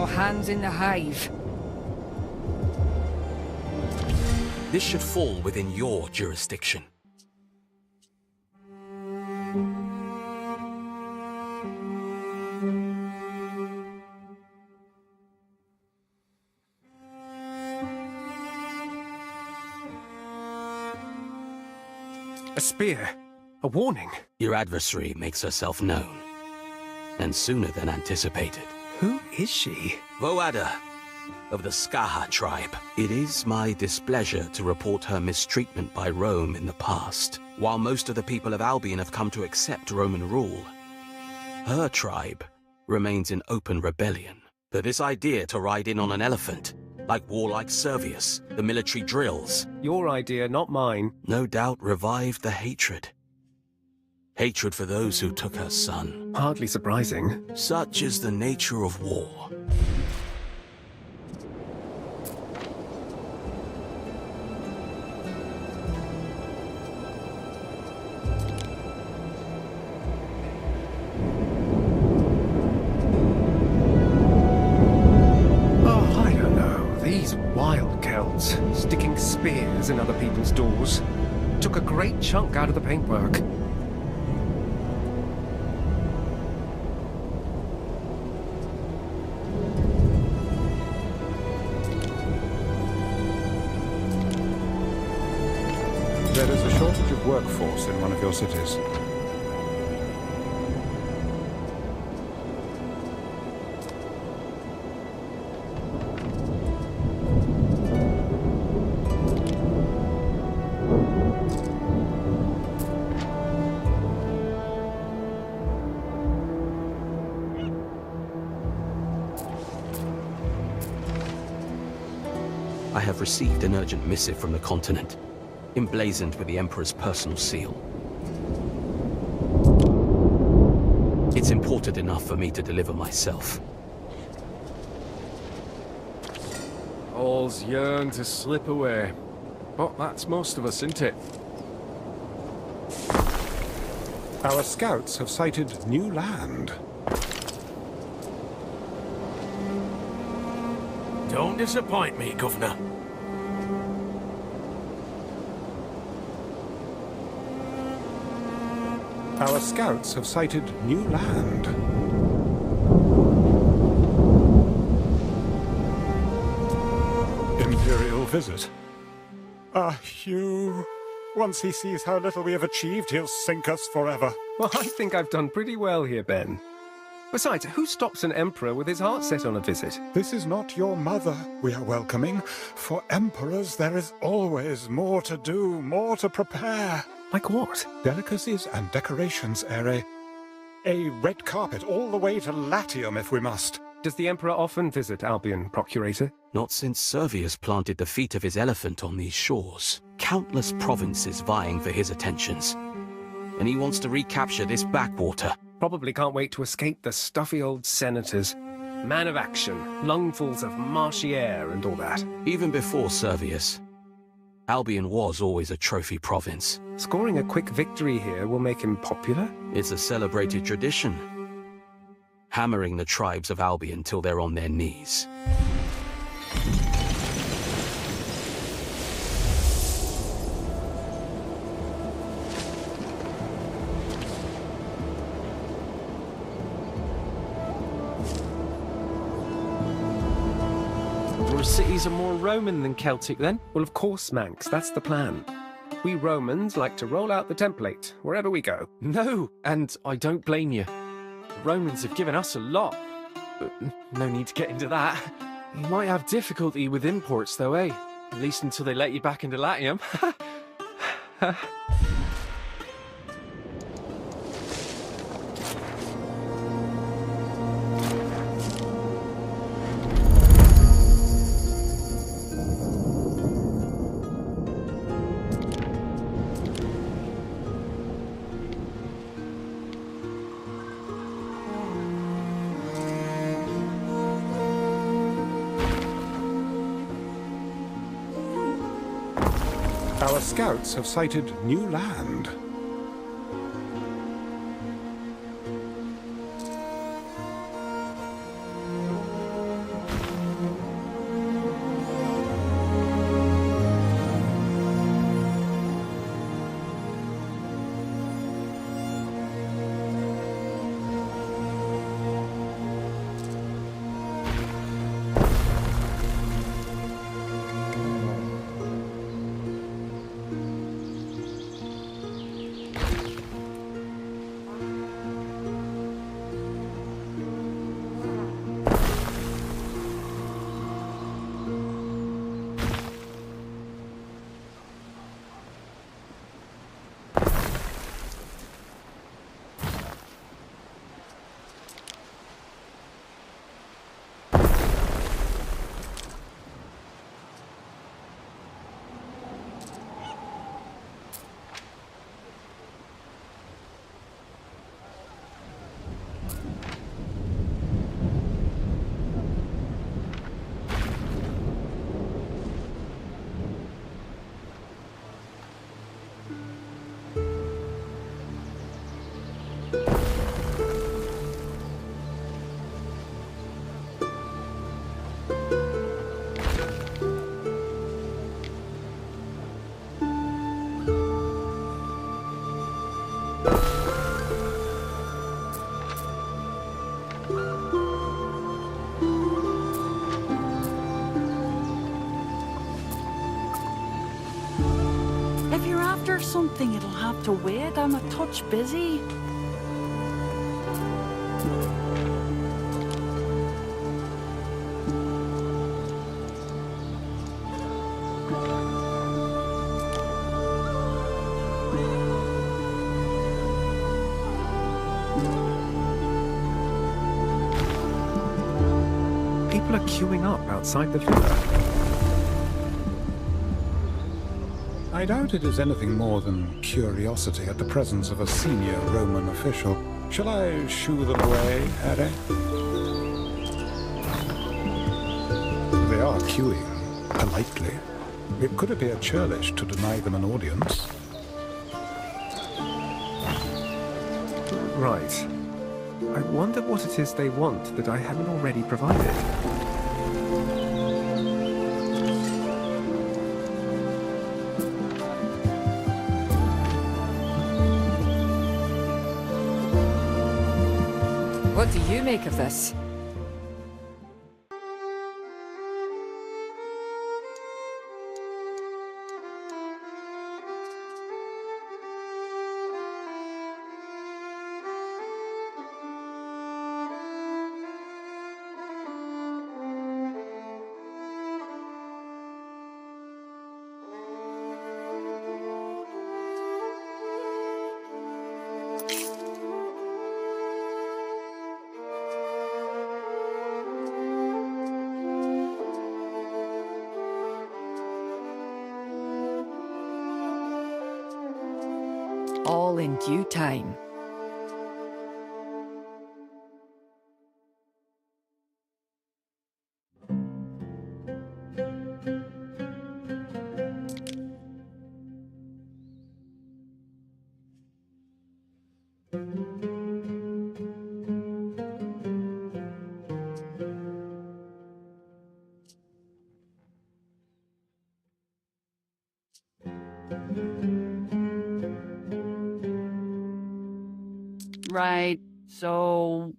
Hands in the hive. This should fall within your jurisdiction. A spear. A warning. Your adversary makes herself known. And sooner than anticipated. Who is she? Voada, of the Skaha tribe. It is my displeasure to report her mistreatment by Rome in the past. While most of the people of Albion have come to accept Roman rule, her tribe remains in open rebellion. But this idea to ride in on an elephant, like warlike Servius, the military drills... Your idea, not mine. No doubt revived the hatred. Hatred for those who took her son. Hardly surprising. Such is the nature of war. Oh, I don't know. These wild Celts, sticking spears in other people's doors, took a great chunk out of the paintwork. There is a shortage of workforce in one of your cities. I have received an urgent missive from the continent. emblazoned with the Emperor's personal seal. It's important enough for me to deliver myself. All's yearn to slip away. But that's most of us, isn't it? Our scouts have sighted new land. Don't disappoint me, Governor. Our scouts have sighted new land. Imperial visit. Hugh. Once he sees how little we have achieved, he'll sink us forever. Well, I think I've done pretty well here, Ben. Besides, who stops an emperor with his heart set on a visit? This is not your mother we are welcoming. For emperors, there is always more to do, more to prepare. Like what? Delicacies and decorations, Ere. A red carpet all the way to Latium, if we must. Does the Emperor often visit Albion, Procurator? Not since Servius planted the feet of his elephant on these shores. Countless provinces vying for his attentions. And he wants to recapture this backwater. Probably can't wait to escape the stuffy old senators. Man of action, lungfuls of marshy air and all that. Even before Servius, Albion was always a trophy province. Scoring a quick victory here will make him popular? It's a celebrated tradition. Hammering the tribes of Albion till they're on their knees. Your cities are more Roman than Celtic, then? Well, of course, Manx, that's the plan. We Romans like to roll out the template wherever we go. No, and I don't blame you. The Romans have given us a lot. But no need to get into that. You might have difficulty with imports, though, eh? At least until they let you back into Latium. Our scouts have sighted new land. Something it'll have to wait. I'm a touch busy. People are queuing up outside the villa. I doubt it is anything more than curiosity at the presence of a senior Roman official. Shall I shoo them away, Harry? They are queuing, politely. It could appear churlish to deny them an audience. Right. I wonder what it is they want that I haven't already provided. What do you make of this? All in due time. Right, so...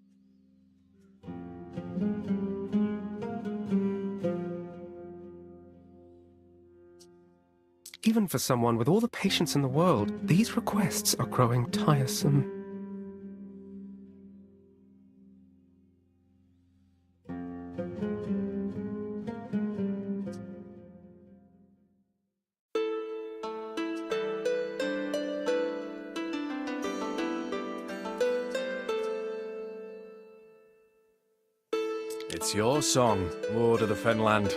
Even for someone with all the patience in the world, these requests are growing tiresome. It's your song, Lord of the Fenland.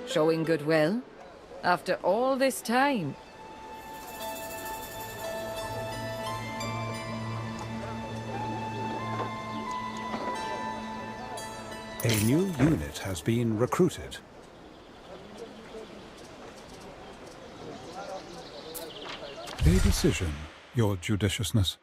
Showing goodwill? After all this time? A new unit has been recruited. A decision, Your Judiciousness.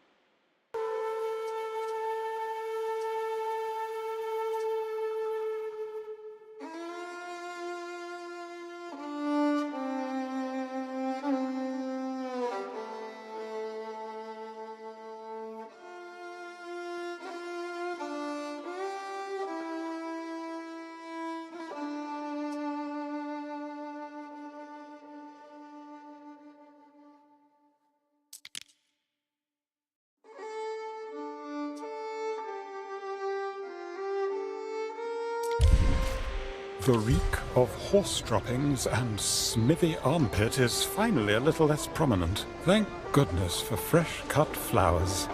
The reek of horse droppings and smithy armpit is finally a little less prominent. Thank goodness for fresh-cut flowers.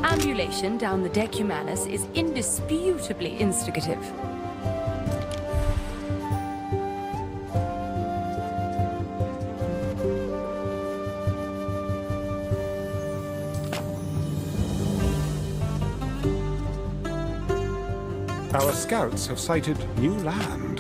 Ambulation down the Decumanus is indisputably instigative. Our scouts have sighted new land.